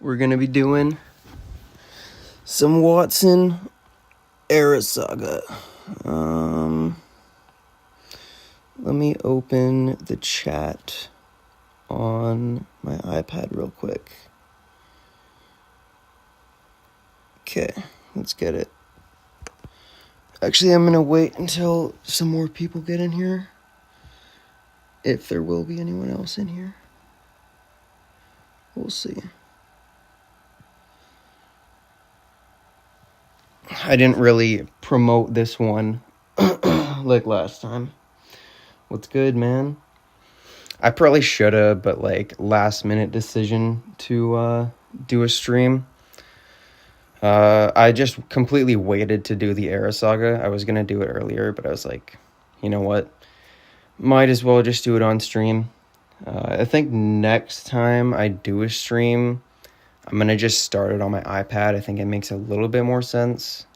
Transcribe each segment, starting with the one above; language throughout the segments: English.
we're gonna be doing some Watson era Saga. Let me open the chat on my iPad real quick. Okay, let's get it. Actually, I'm gonna wait until some more people get in here. If there will be anyone else in here. We'll see. I didn't really promote this one like last time. What's good, man? I probably should have, but last minute decision to do a stream. I just completely waited to do the Era Saga. I was going to do it earlier, but I was like, you know what? Might as well just do it on stream. I think next time I do a stream, I'm going to just start it on my iPad. I think it makes a little bit more sense.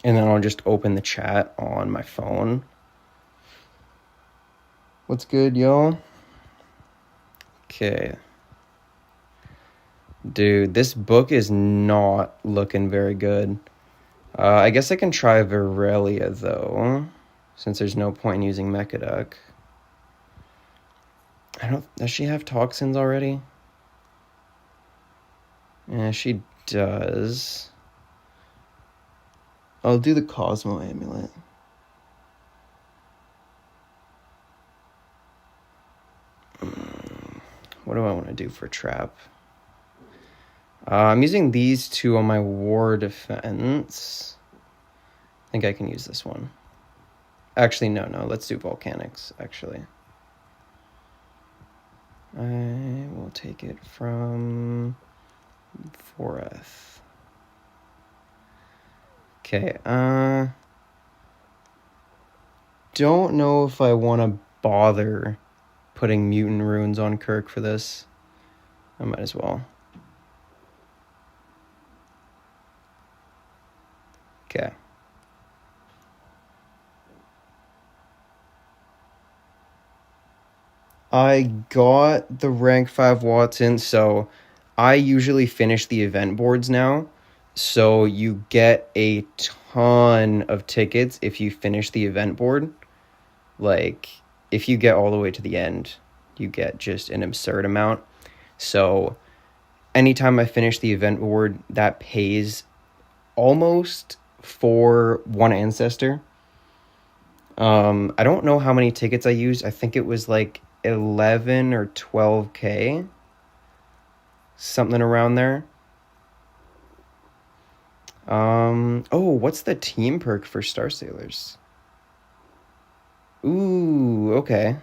And then I'll just open the chat on my phone. What's good, y'all? Okay. Dude, this book is not looking very good. I guess I can try Virelia, though, since there's no point in using Mechaduck. Does she have toxins already? Yeah, she does. I'll do the Cosmo Amulet. What do I want to do for Trap? I'm using these two on my War Defense. I think I can use this one. Actually, no. Let's do Volcanics, actually. I will take it from Foreth. Okay, don't know if I want to bother putting Mutant Runes on Kirk for this. I might as well. Okay. I got the rank 5 Watson, so I usually finish the event boards now. So you get a ton of tickets if you finish the event board. If you get all the way to the end, you get just an absurd amount. So anytime I finish the event board, that pays almost for one ancestor. I don't know how many tickets I used. I think it was 11 or 12k. Something around there. What's the team perk for Star Sailors? Ooh, okay.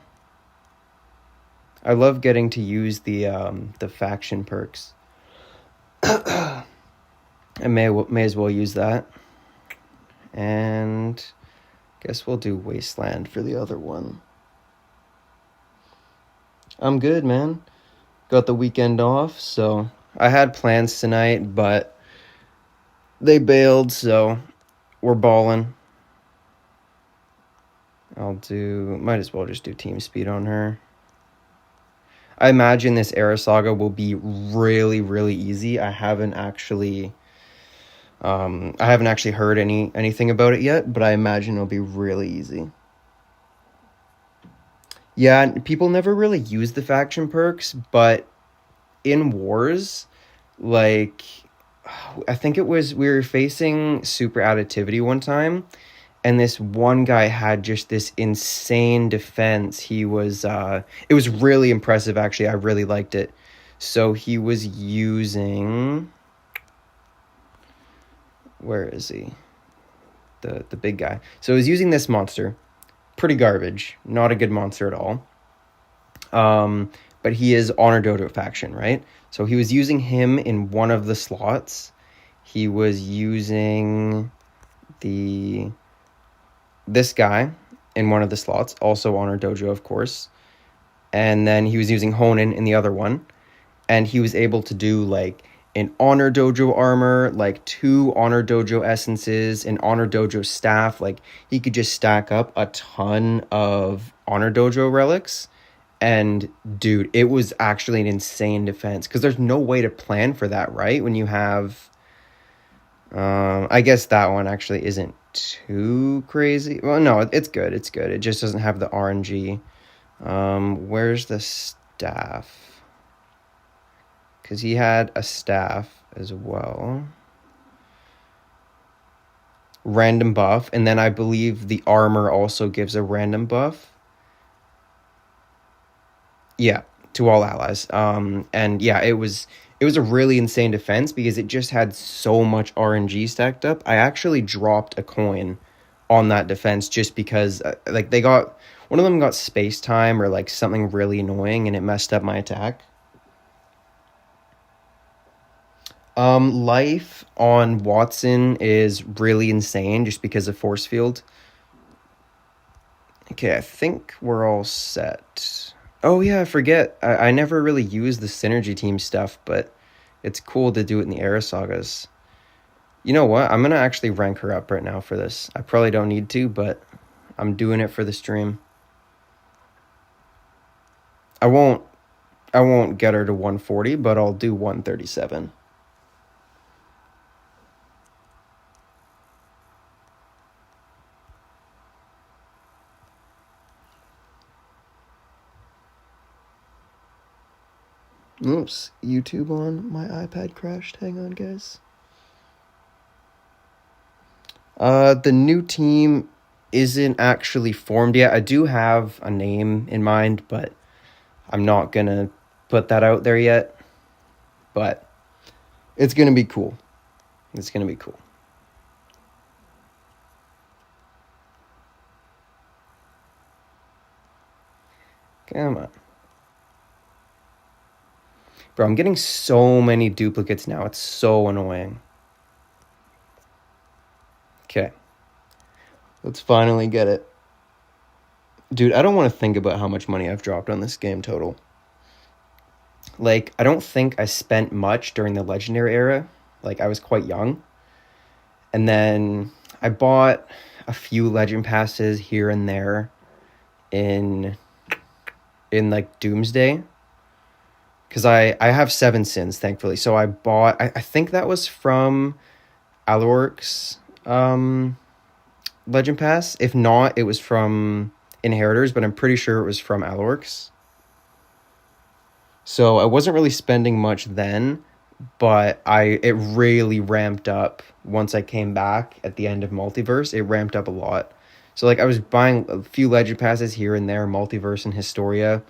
I love getting to use the faction perks. I may as well use that. And guess we'll do Wasteland for the other one. I'm good, man. Got the weekend off, so I had plans tonight, but they bailed, so we're balling. Might as well just do team speed on her. I imagine this Era Saga will be really, really easy. I haven't actually heard anything about it yet, but I imagine it'll be really easy. Yeah, people never really use the faction perks, but in wars, I think it was, we were facing super additivity one time, and this one guy had just this insane defense. He was, it was really impressive, actually. I really liked it. So he was using, where is he? The big guy. So he was using this monster. Pretty garbage. Not a good monster at all. But he is Honor Dojo faction, right? So he was using him in one of the slots. He was using this guy in one of the slots, also Honor Dojo, of course. And then he was using Honin in the other one. And he was able to do an Honor Dojo armor, 2 Honor Dojo essences, an Honor Dojo staff. He could just stack up a ton of Honor Dojo relics And dude, it was actually an insane defense because there's no way to plan for that, right? When you have, I guess that one actually isn't too crazy. Well, no, it's good. It's good. It just doesn't have the RNG. Where's the staff? Because he had a staff as well. Random buff, and then I believe the armor also gives a random buff. Yeah, to all allies. And yeah, it was a really insane defense because it just had so much RNG stacked up. I actually dropped a coin on that defense just because like they got one of them got space time or like something really annoying and it messed up my attack. Life on Watson is really insane just because of force field. Okay, I think we're all set. Oh yeah, I forget. I never really used the synergy team stuff, but it's cool to do it in the era sagas. You know what? I'm gonna actually rank her up right now for this. I probably don't need to, but I'm doing it for the stream. I won't get her to 140, but I'll do 137. Oops, YouTube on my iPad crashed. Hang on, guys. The new team isn't actually formed yet. I do have a name in mind, but I'm not gonna put that out there yet. But it's gonna be cool. It's gonna be cool. Come on. Bro, I'm getting so many duplicates now. It's so annoying. Okay. Let's finally get it. Dude, I don't want to think about how much money I've dropped on this game total. Like, I don't think I spent much during the Legendary era. Like, I was quite young. And then I bought a few Legend Passes here and there in like, Doomsday. Because I have 7 sins, thankfully. So I bought... I think that was from Aloric's Legend Pass. If not, it was from Inheritors, but I'm pretty sure it was from Aloric's. So I wasn't really spending much then, but it really ramped up once I came back at the end of Multiverse. It ramped up a lot. So like I was buying a few Legend Passes here and there, Multiverse and Historia.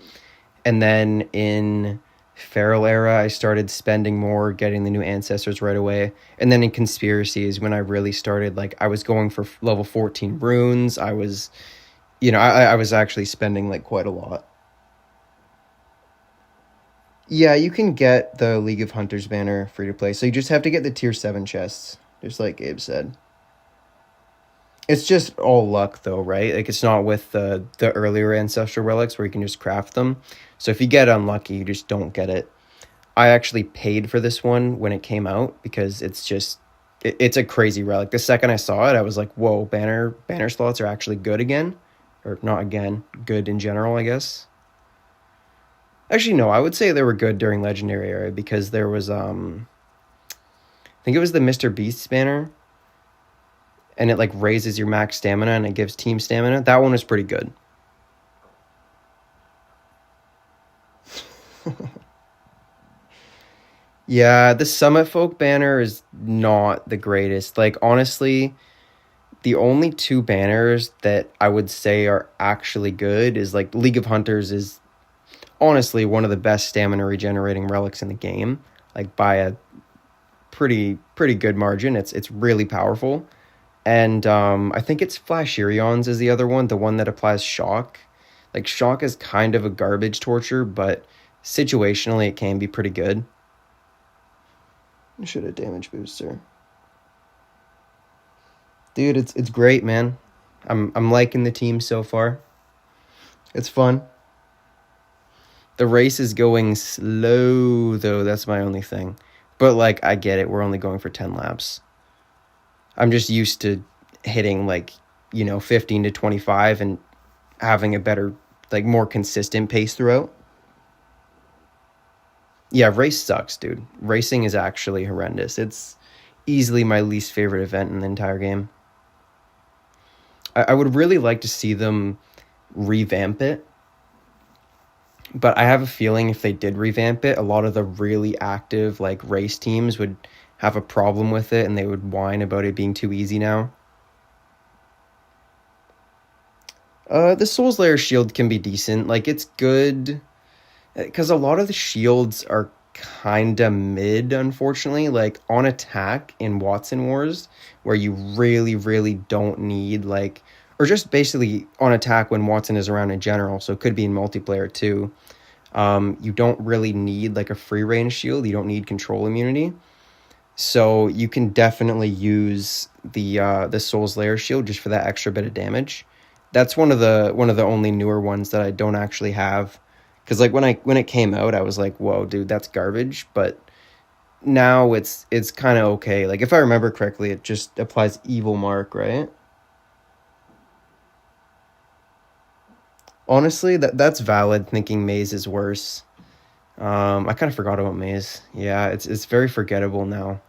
And then in Feral era, I started spending more, getting the new ancestors right away. And then in Conspiracy is when I really started, like, I was going for level 14 runes. I was, I was actually spending, like, quite a lot. Yeah, you can get the League of Hunters banner free to play. So you just have to get the tier 7 chests, just like Gabe said. It's just all luck, though, right? Like, it's not with the earlier ancestral relics where you can just craft them. So if you get unlucky, you just don't get it. I actually paid for this one when it came out because it's just... It's a crazy relic. The second I saw it, I was like, whoa, banner slots are actually good again. Or not again, good in general, I guess. Actually, no, I would say they were good during Legendary era because there was... I think it was the Mr. Beast banner. And it, like, raises your max stamina and it gives team stamina. That one was pretty good. Yeah, the Summit Folk banner is not the greatest. Like, honestly, the only 2 banners that I would say are actually good is, like, League of Hunters is honestly one of the best stamina regenerating relics in the game. Like, by a pretty good margin. It's really powerful. And I think it's Flashirion's is the other one, the one that applies shock. Like, shock is kind of a garbage torture, but situationally it can be pretty good. Should have damage booster. Dude, it's great, man. I'm liking the team so far. It's fun. The race is going slow, though. That's my only thing. But, like, I get it. We're only going for 10 laps. I'm just used to hitting, like, 15 to 25 and having a better like more consistent pace throughout. Yeah, race sucks, dude. Racing is actually horrendous. It's easily my least favorite event in the entire game. I would really like to see them revamp it, but I have a feeling if they did revamp it, a lot of the really active like race teams would have a problem with it and they would whine about it being too easy now. The Souls Layer shield can be decent. Like, it's good because a lot of the shields are kind of mid, unfortunately. Like, on attack in Watson Wars, where you really, really don't need, like, or just basically on attack when Watson is around in general, so it could be in multiplayer too. You don't really need, like, a free range shield. You don't need control immunity. So you can definitely use the Souls Layer shield just for that extra bit of damage. That's one of the only newer ones that I don't actually have, because like when it came out, I was like, whoa, dude, that's garbage. But now it's kind of okay. Like, if I remember correctly, it just applies Evil Mark, right? Honestly, that's valid. Thinking Maze is worse. I kind of forgot about Maze. Yeah, it's very forgettable now.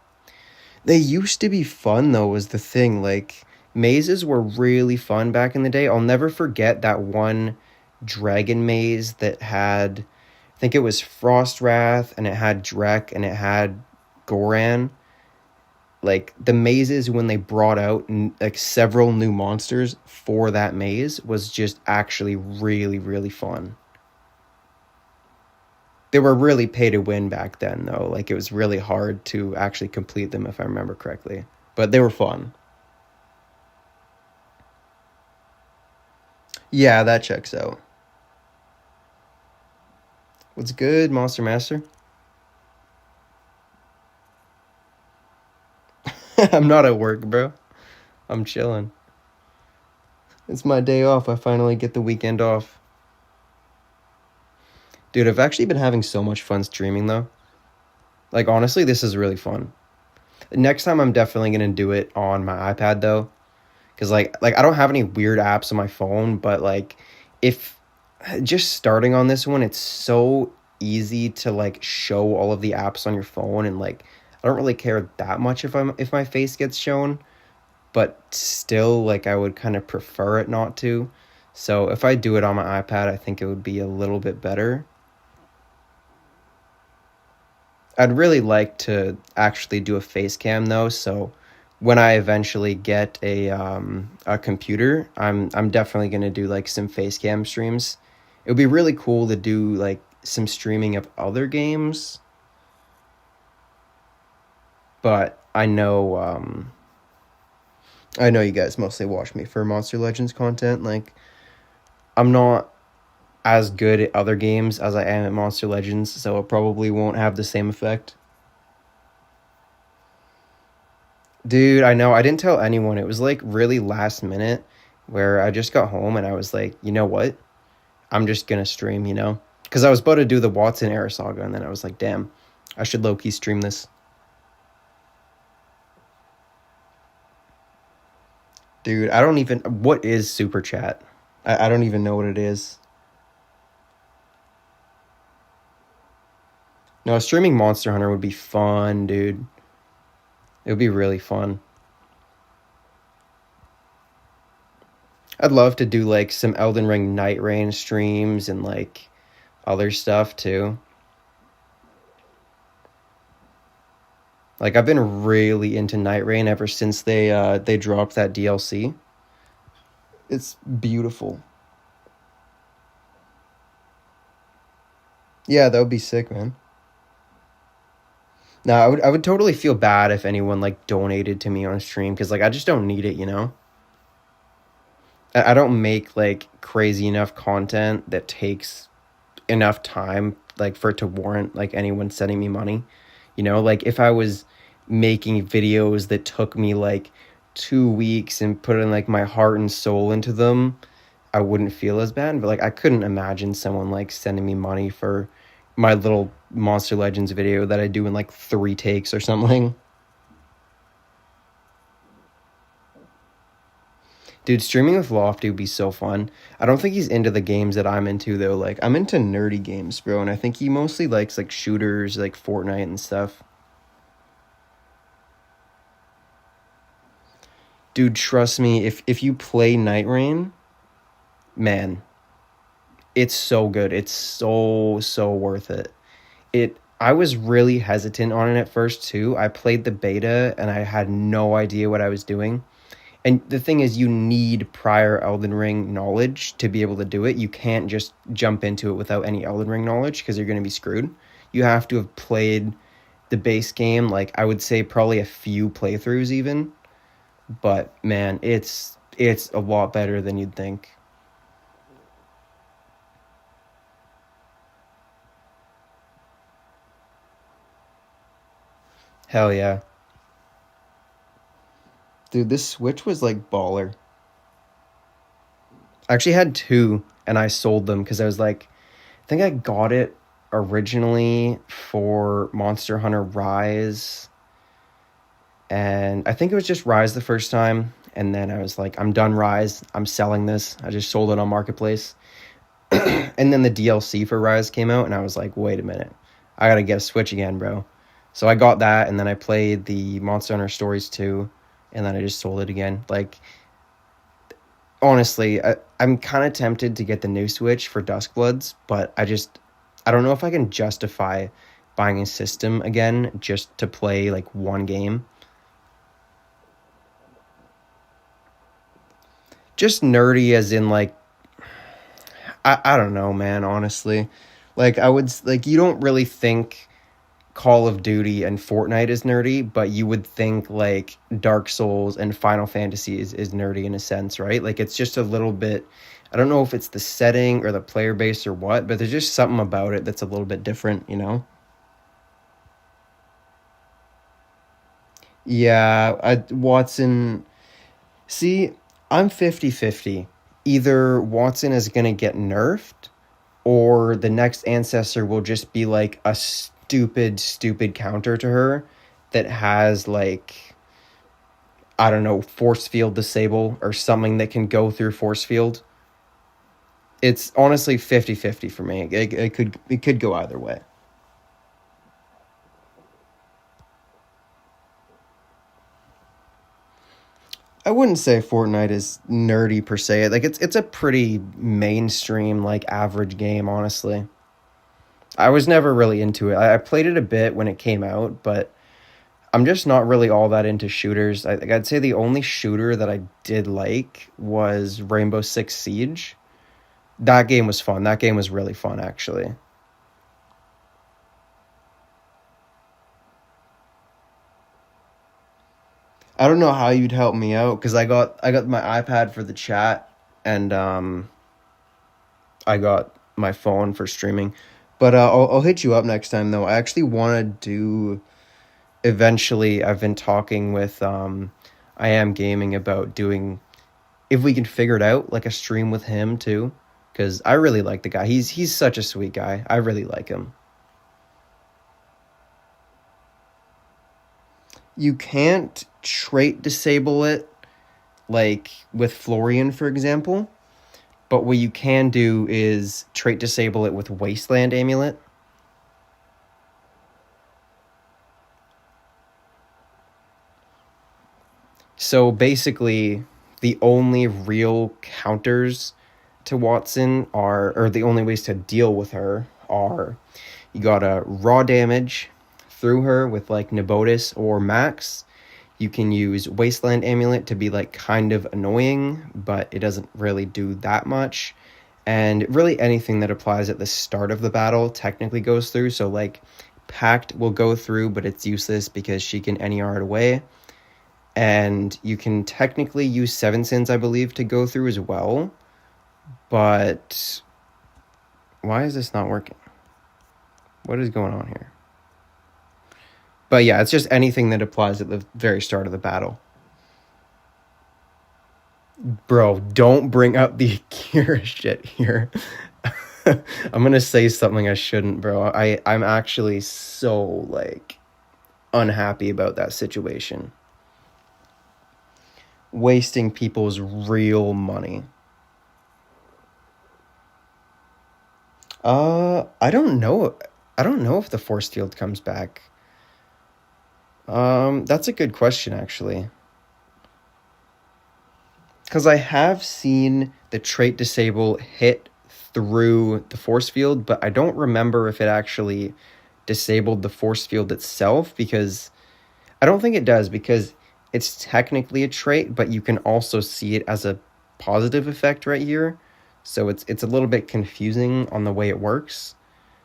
They used to be fun though, was the thing. Like, mazes were really fun back in the day. I'll never forget that one dragon maze that had, I think it was Frost Wrath, and it had Drek, and it had Goran. Like, the mazes when they brought out like several new monsters for that maze was just actually really, really fun. They were really pay to win back then, though. Like, it was really hard to actually complete them, if I remember correctly. But they were fun. Yeah, that checks out. What's good, Monster Master? I'm not at work, bro. I'm chilling. It's my day off. I finally get the weekend off. Dude, I've actually been having so much fun streaming, though. Like, honestly, this is really fun. Next time, I'm definitely going to do it on my iPad, though. Because, like I don't have any weird apps on my phone, but, like, if just starting on this one, it's so easy to, like, show all of the apps on your phone, and, like, I don't really care that much if my face gets shown, but still, like, I would kind of prefer it not to. So if I do it on my iPad, I think it would be a little bit better. I'd really like to actually do a face cam though, so when I eventually get a computer, I'm definitely gonna do like some face cam streams. It would be really cool to do like some streaming of other games, but I know you guys mostly watch me for Monster Legends content. Like, I'm not as good at other games as I am at Monster Legends, so it probably won't have the same effect. Dude, I know. I didn't tell anyone. It was like really last minute where I just got home and I was like, you know what? I'm just gonna stream, you know? Because I was about to do the Watson era saga, and then I was like, damn, I should low key stream this. Dude, I don't even. What is Super Chat? I don't even know what it is. No, streaming Monster Hunter would be fun, dude. It would be really fun. I'd love to do like some Elden Ring Night Rain streams and like other stuff too. Like, I've been really into Night Rain ever since they dropped that DLC. It's beautiful. Yeah, that would be sick, man. No, I would totally feel bad if anyone like donated to me on stream, because like I just don't need it, you know? I don't make like crazy enough content that takes enough time like for it to warrant like anyone sending me money. You know, like if I was making videos that took me like 2 weeks and putting like my heart and soul into them, I wouldn't feel as bad. But like, I couldn't imagine someone like sending me money for my little Monster Legends video that I do in like 3 takes or something. Dude, streaming with Lofty would be so fun. I don't think he's into the games that I'm into though. Like I'm into nerdy games, bro, and I think he mostly likes like shooters, like Fortnite and stuff. Dude, trust me, if you play Night Rain, man, it's so good. It's so worth it. I was really hesitant on it at first too. I played the beta and I had no idea what I was doing. And the thing is, you need prior Elden Ring knowledge to be able to do it. You can't just jump into it without any Elden Ring knowledge because you're going to be screwed. You have to have played the base game, like I would say probably a few playthroughs even. But man, it's a lot better than you'd think. Hell yeah. Dude, this Switch was like baller. I actually had two and I sold them because I was like, I think I got it originally for Monster Hunter Rise. And I think it was just Rise the first time. And then I was like, I'm done Rise. I'm selling this. I just sold it on Marketplace. And then the DLC for Rise came out, and I was like, wait a minute. I gotta get a Switch again, bro. So I got that, and then I played the Monster Hunter Stories 2, and then I just sold it again. Like, honestly, I'm kind of tempted to get the new Switch for Duskbloods, but I don't know if I can justify buying a system again just to play, like, one game. Just nerdy as in, like, I don't know, man, honestly. Like, like, you don't really think Call of Duty and Fortnite is nerdy, but you would think, like, Dark Souls and Final Fantasy is nerdy in a sense, right? Like, it's just a little bit, I don't know if it's the setting or the player base or what, but there's just something about it that's a little bit different, you know? Yeah, Watson, see, I'm 50-50. Either Watson is going to get nerfed or the next ancestor will just be like a stupid counter to her that has like, I don't know, force field disable or something that can go through force field. It's honestly 50-50 for me. It could go either way. I wouldn't say Fortnite is nerdy per se. Like it's a pretty mainstream like average game, honestly. I was never really into it. I played it a bit when it came out, but I'm just not really all that into shooters. I'd say the only shooter that I did like was Rainbow Six Siege. That game was fun. That game was really fun, actually. I don't know how you'd help me out because I got my iPad for the chat and I got my phone for streaming. But I'll hit you up next time though. I actually want to do eventually. I've been talking with I am gaming about doing if we can figure it out like a stream with him too because I really like the guy. He's such a sweet guy. I really like him. You can't trait disable it like with Florian, for example. But what you can do is trait disable it with Wasteland Amulet. So basically, the only real counters to Watson are, or the only ways to deal with her are you gotta raw damage through her with like Nabotis or Max. You can use Wasteland Amulet to be like kind of annoying, but it doesn't really do that much. And really anything that applies at the start of the battle technically goes through. So like Pact will go through, but it's useless because she can NER it away. And you can technically use Seven Sins, I believe, to go through as well. But why is this not working? What is going on here? But yeah, it's just anything that applies at the very start of the battle. Bro, don't bring up the Akira shit here. I'm gonna say something I shouldn't, bro. I'm actually so like unhappy about that situation. wasting people's real money. I don't know. I don't know if the force field comes back. That's a good question, actually. Because I have seen the trait disable hit through the force field, but I don't remember if it actually disabled the force field itself, because I don't think it does, because it's technically a trait, but you can also see it as a positive effect right here. So it's a little bit confusing on the way it works.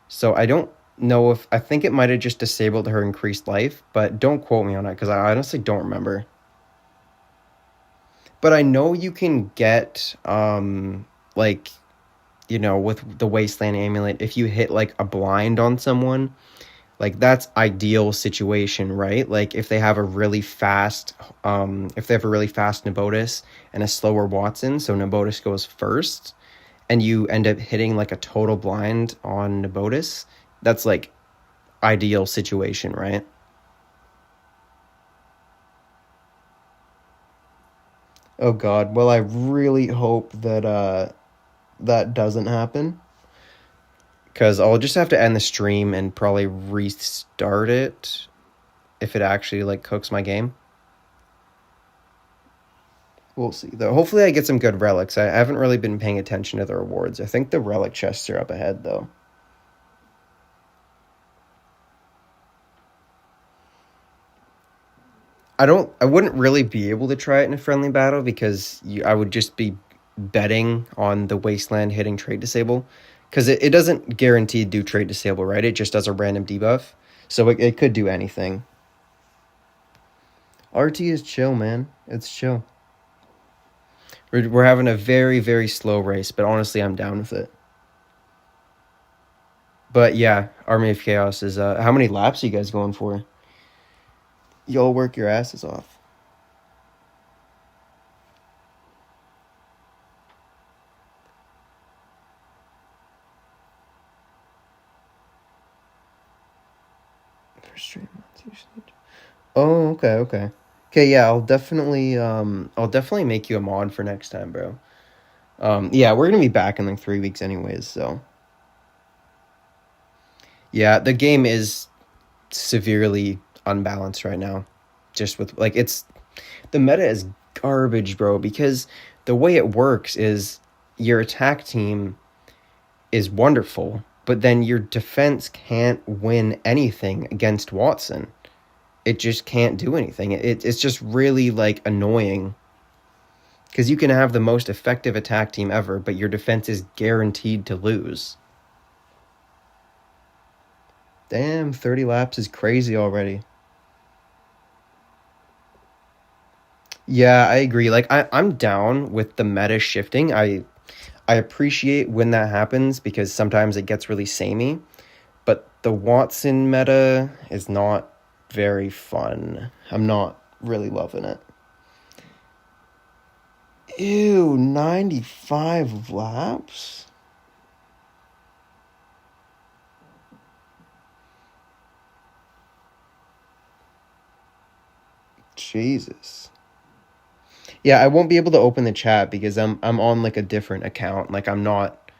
So I don't know if I think it might have just disabled her increased life, but don't quote me on it because I honestly don't remember. But I know you can get like, with the Wasteland Amulet, if you hit like a blind on someone, like that's ideal situation, right? Like if they have a really fast Nabotis and a slower Watson, so Nabotis goes first, and you end up hitting like a total blind on Nabotis, that's like ideal situation, right? Oh God. Well, I really hope that that doesn't happen, because I'll just have to end the stream and probably restart it if it actually like cooks my game. We'll see though. Hopefully I get some good relics. I haven't really been paying attention to the rewards. I think the relic chests are up ahead though. I wouldn't really be able to try it in a friendly battle because I would just be betting on the Wasteland hitting trait disable, because it doesn't guarantee do trait disable, right? It just does a random debuff. So it could do anything. RT is chill, man. It's chill. We're having a very, very slow race, but honestly, I'm down with it. But yeah, Army of Chaos is... how many laps are you guys going for? Y'all work your asses off. Oh, okay, okay. Okay, yeah, I'll definitely make you a mod for next time, bro. Yeah, we're gonna be back in like 3 weeks anyways, so. Yeah, the game is severely unbalanced right now. Just with, like, the meta is garbage, bro, because the way it works is your attack team is wonderful, but then your defense can't win anything against Watson. It just can't do anything. It's just really, like, annoying. Because you can have the most effective attack team ever, but your defense is guaranteed to lose. Damn, 30 laps is crazy already. Yeah, I agree. Like, I'm down with the meta shifting. I appreciate when that happens because sometimes it gets really samey. But the Watson meta is not very fun. I'm not really loving it. Ew, 95 laps? Jesus. Yeah, I won't be able to open the chat because I'm on like a different account. Like I'm not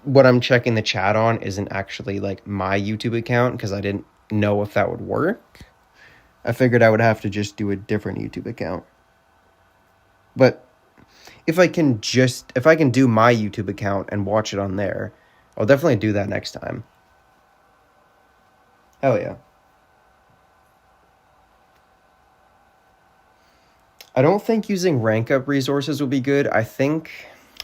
what I'm checking the chat on isn't actually like my YouTube account because I didn't know if that would work. I figured I would have to just do a different YouTube account. But if I can do my YouTube account and watch it on there, I'll definitely do that next time. Hell yeah. I don't think using rank up resources will be good. I think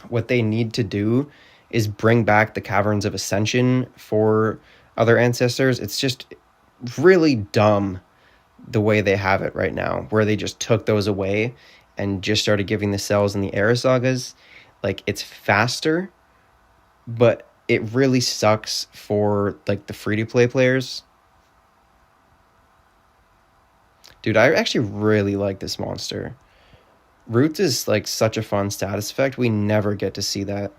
what they need to do is bring back the Caverns of Ascension for other ancestors. It's just really dumb the way they have it right now, where they just took those away and just started giving the cells in the Era Sagas. Like, it's faster, but it really sucks for, like, the free-to-play players. Dude, I actually really like this monster. Roots is, like, such a fun status effect. We never get to see that.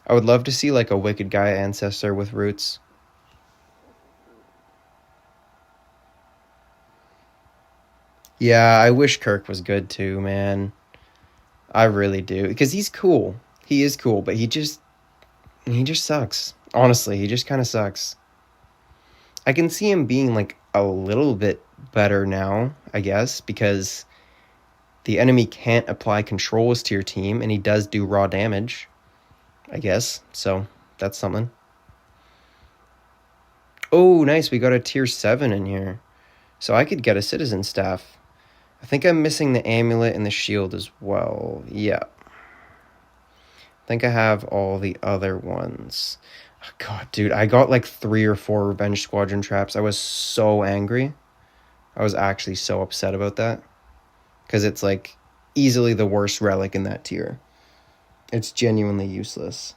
I would love to see, like, a Wicked Gaia ancestor with Roots. Yeah, I wish Kirk was good too, man. I really do. Because he's cool. He is cool, but he just sucks. Honestly, he just kind of sucks. I can see him being like a little bit better now, I guess, because the enemy can't apply controls to your team and he does do raw damage, I guess. So, that's something. Oh, nice. We got a tier 7 in here. So I could get a citizen staff. I think I'm missing the amulet and the shield as well. Yeah. I think I have all the other ones. Oh, God, dude, I got like 3 or 4 Revenge Squadron traps. I was so angry. I was actually so upset about that. Because it's like easily the worst relic in that tier. It's genuinely useless.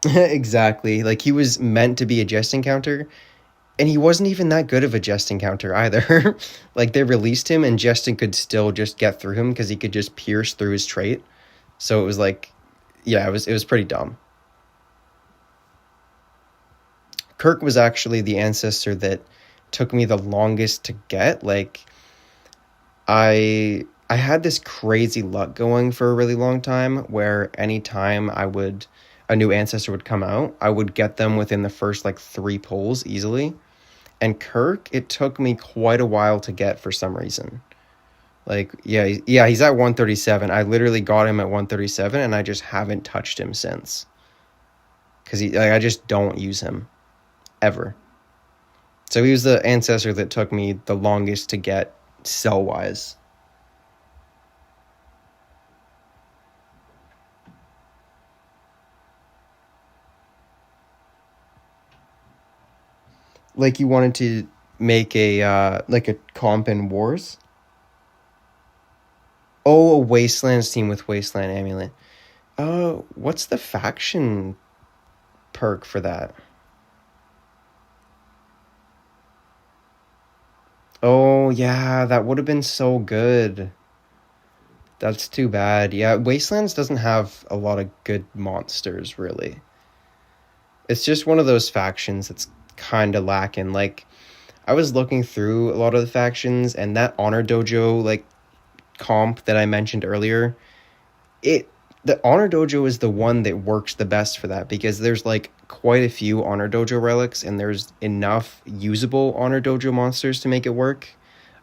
Exactly. Like he was meant to be a jest encounter, and he wasn't even that good of a jest encounter either. Like they released him, and Jestin could still just get through him because he could just pierce through his trait. So it was like, yeah, it was pretty dumb. Kirk was actually the ancestor that took me the longest to get. Like I had this crazy luck going for a really long time where anytime a new ancestor would come out, I would get them within the first like 3 pulls easily. And Kirk, it took me quite a while to get for some reason. Like, yeah, he's at 137. I literally got him at 137, and I just haven't touched him since. Because I just don't use him. Ever. So he was the ancestor that took me the longest to get cell-wise. Like you wanted to make a comp in Wars? Oh, a Wastelands team with Wasteland Amulet. What's the faction perk for that? Oh, yeah, that would have been so good. That's too bad. Yeah, Wastelands doesn't have a lot of good monsters, really. It's just one of those factions that's kind of lacking. Like, I was looking through a lot of the factions, and that Honor Dojo, like, comp that I mentioned earlier, it the Honor Dojo is the one that works the best for that because there's like quite a few Honor Dojo relics and there's enough usable Honor Dojo monsters to make it work.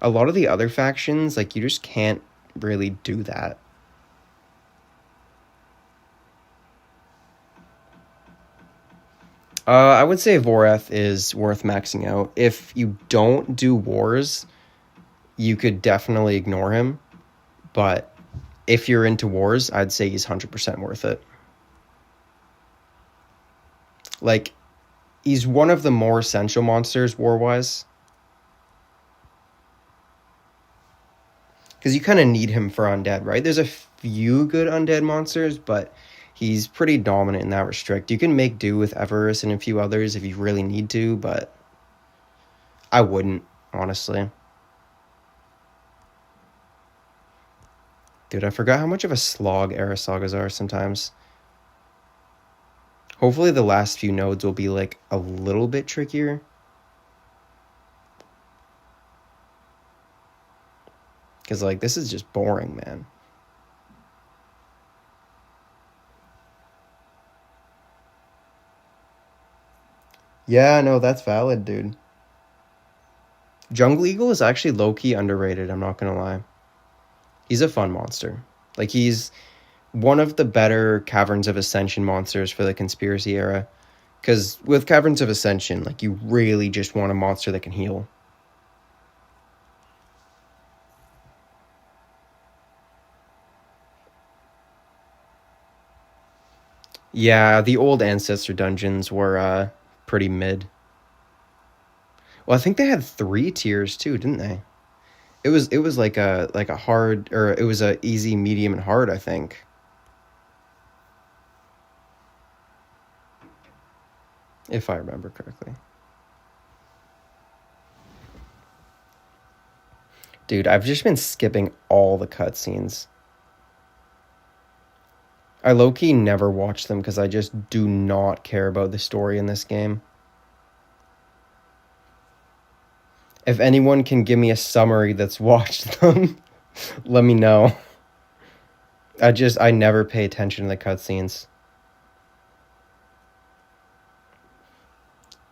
A lot of the other factions, like you just can't really do that. I would say Voreth is worth maxing out. If you don't do wars, you could definitely ignore him. But if you're into wars, I'd say he's 100% worth it. Like, he's one of the more essential monsters war-wise. Because you kind of need him for undead, right? There's a few good undead monsters, but he's pretty dominant in that restrict. You can make do with Everus and a few others if you really need to, but I wouldn't, honestly. Dude, I forgot how much of a slog era sagas are sometimes. Hopefully the last few nodes will be like a little bit trickier. Because like this is just boring, man. Yeah, no, that's valid, dude. Jungle Eagle is actually low-key underrated, I'm not gonna lie. He's a fun monster. Like he's one of the better Caverns of Ascension monsters for the Conspiracy era. Because with Caverns of Ascension, like you really just want a monster that can heal. Yeah, the old Ancestor dungeons were pretty mid. Well, I think they had 3 tiers too, didn't they? It was like a hard, or it was a easy, medium, and hard, I think. If I remember correctly. Dude, I've just been skipping all the cutscenes. I low-key never watch them because I just do not care about the story in this game. If anyone can give me a summary that's watched them, let me know. I never pay attention to the cutscenes.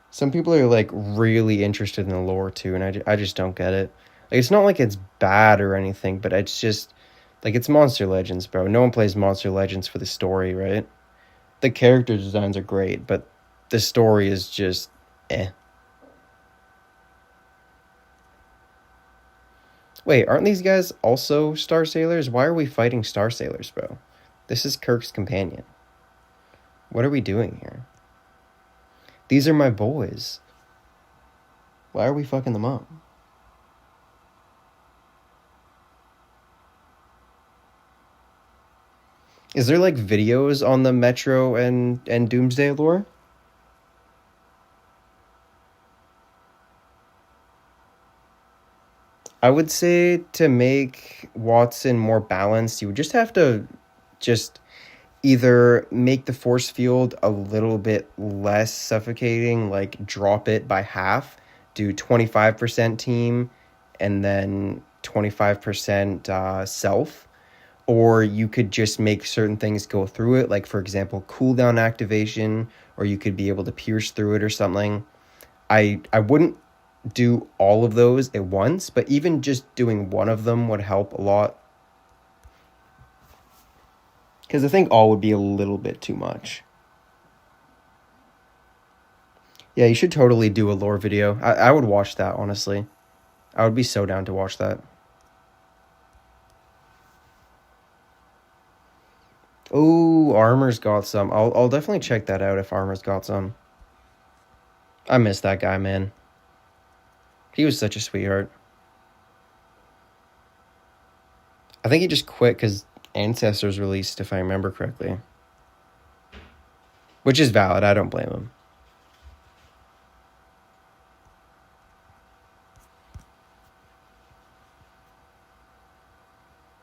Some people are like really interested in the lore too, and I just don't get it. Like, it's not like it's bad or anything, but it's just like it's Monster Legends, bro. No one plays Monster Legends for the story, right? The character designs are great, but the story is just eh. Wait, aren't these guys also Star Sailors? Why are we fighting Star Sailors, bro? This is Kirk's companion. What are we doing here? These are my boys. Why are we fucking them up? Is there like videos on the Metro and Doomsday lore? I would say to make Watson more balanced, you would just have to just either make the force field a little bit less suffocating, like drop it by half, do 25% team and then 25% self, or you could just make certain things go through it, like for example cooldown activation, or you could be able to pierce through it or something. I wouldn't do all of those at once, but even just doing one of them would help a lot. Because I think all would be a little bit too much. Yeah, you should totally do a lore video. I would watch that, honestly. I would be so down to watch that. Oh, Armor's got some. I'll definitely check that out if Armor's got some. I miss that guy, man. He was such a sweetheart. I think he just quit because Ancestors released, if I remember correctly. Which is valid, I don't blame him.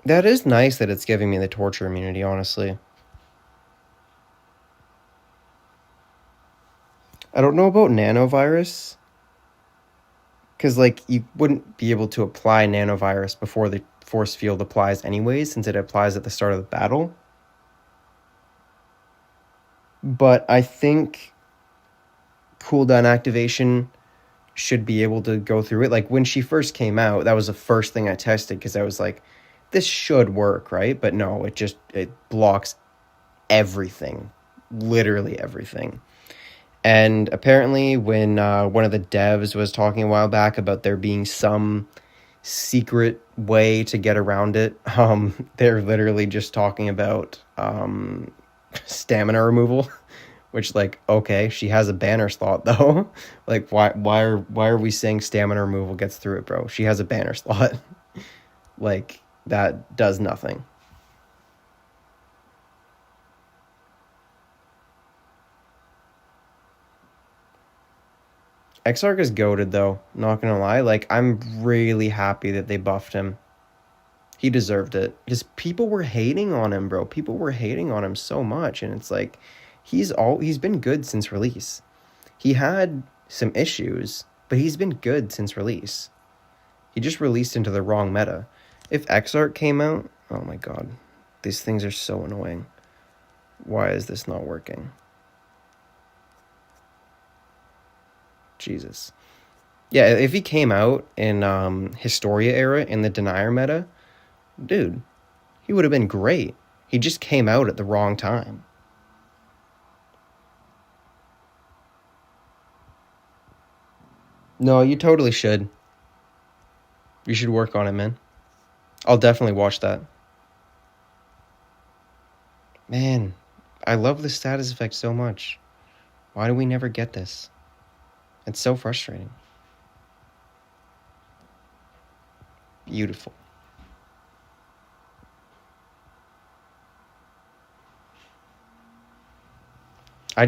That is nice that it's giving me the torture immunity, honestly. I don't know about nanovirus, because like you wouldn't be able to apply nanovirus before the force field applies anyways, since it applies at the start of the battle. But I think cooldown activation should be able to go through it. Like when she first came out, that was the first thing I tested because I was like, this should work, right? But no, it blocks everything, literally everything. And apparently when one of the devs was talking a while back about there being some secret way to get around it, they're literally just talking about stamina removal. Which, like, okay, she has a banner slot though. Like, why are we saying stamina removal gets through it, bro? She has a banner slot. Like, that does nothing. Exarch is goated though, not gonna lie. Like, I'm really happy that they buffed him. He deserved it. Because people were hating on him, bro. People were hating on him so much, and it's like he's been good since release. He had some issues, but he's been good since release. He just released into the wrong meta. If Exarch came out, oh my god. These things are so annoying. Why is this not working? Jesus. Yeah, if he came out in Historia era in the Denier meta, dude, he would have been great. He just came out at the wrong time. No, you totally should. You should work on it, man. I'll definitely watch that. Man, I love the status effect so much. Why do we never get this? It's so frustrating. Beautiful. I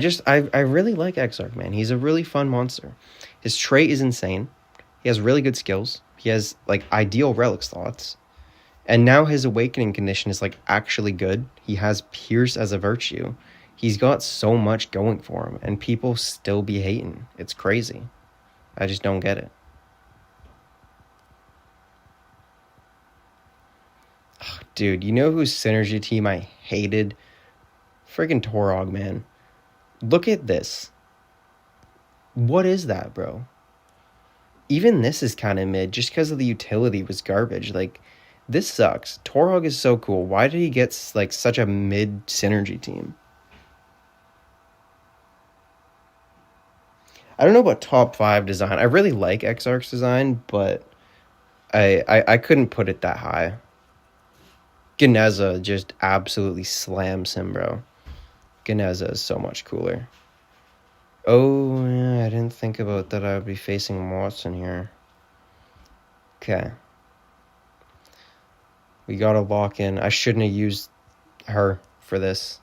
really like Exarch, man. He's a really fun monster. His trait is insane. He has really good skills. He has, like, ideal relic slots. And now his awakening condition is, like, actually good. He has Pierce as a virtue. He's got so much going for him, and people still be hating. It's crazy. I just don't get it. Dude, you know whose synergy team I hated? Friggin' Torog, man. Look at this. What is that, bro? Even this is kind of mid, just because of the utility was garbage. Like, this sucks. Torog is so cool. Why did he get, like, such a mid synergy team? I don't know about top 5 design. I really like Exarch's design, but I couldn't put it that high. Gneza just absolutely slams him, bro. Gneza is so much cooler. Oh, yeah, I didn't think about that I would be facing Watson here. Okay. We gotta lock in. I shouldn't have used her for this.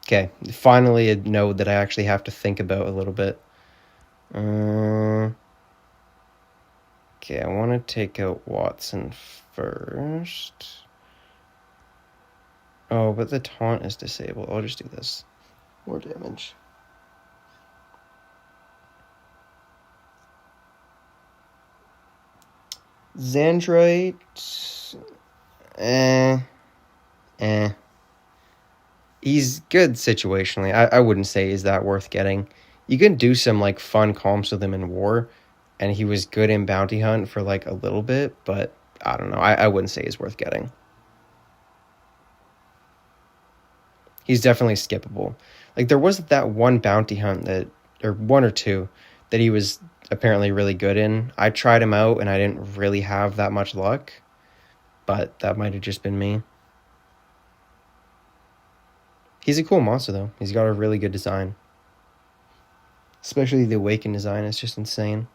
Okay, finally a node that I actually have to think about a little bit. Okay, I want to take out Watson first. Oh, but the taunt is disabled. I'll just do this. More damage. Xandrite. He's good situationally. I wouldn't say he's that worth getting. You can do some like fun comps with him in war, and he was good in bounty hunt for like a little bit, but I don't know. I wouldn't say he's worth getting. He's definitely skippable. Like there was that one bounty hunt or one or two, that he was apparently really good in. I tried him out and I didn't really have that much luck, but that might have just been me. He's a cool monster, though. He's got a really good design. Especially the Awaken design is just insane.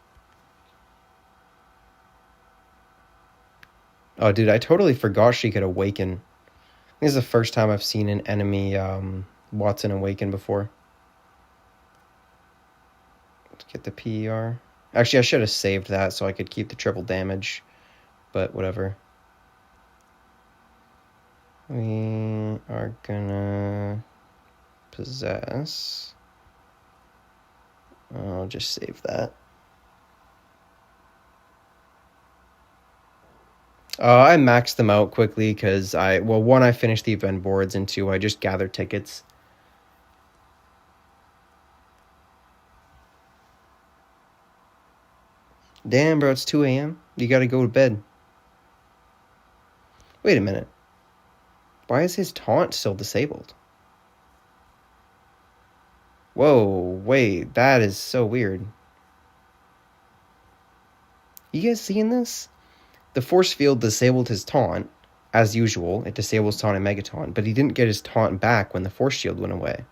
Oh, dude, I totally forgot she could Awaken. This is the first time I've seen an enemy Watson Awaken before. Let's get the PER. Actually, I should have saved that so I could keep the triple damage. But whatever. We are gonna possess. I'll just save that. I maxed them out quickly because one, I finished the event boards, and two, I just gathered tickets. Damn, bro, it's 2 a.m. You gotta go to bed. Wait a minute. Why is his taunt still disabled? Whoa, wait, that is so weird. You guys seeing this? The force field disabled his taunt, as usual. It disables taunt and mega taunt, but he didn't get his taunt back when the force shield went away.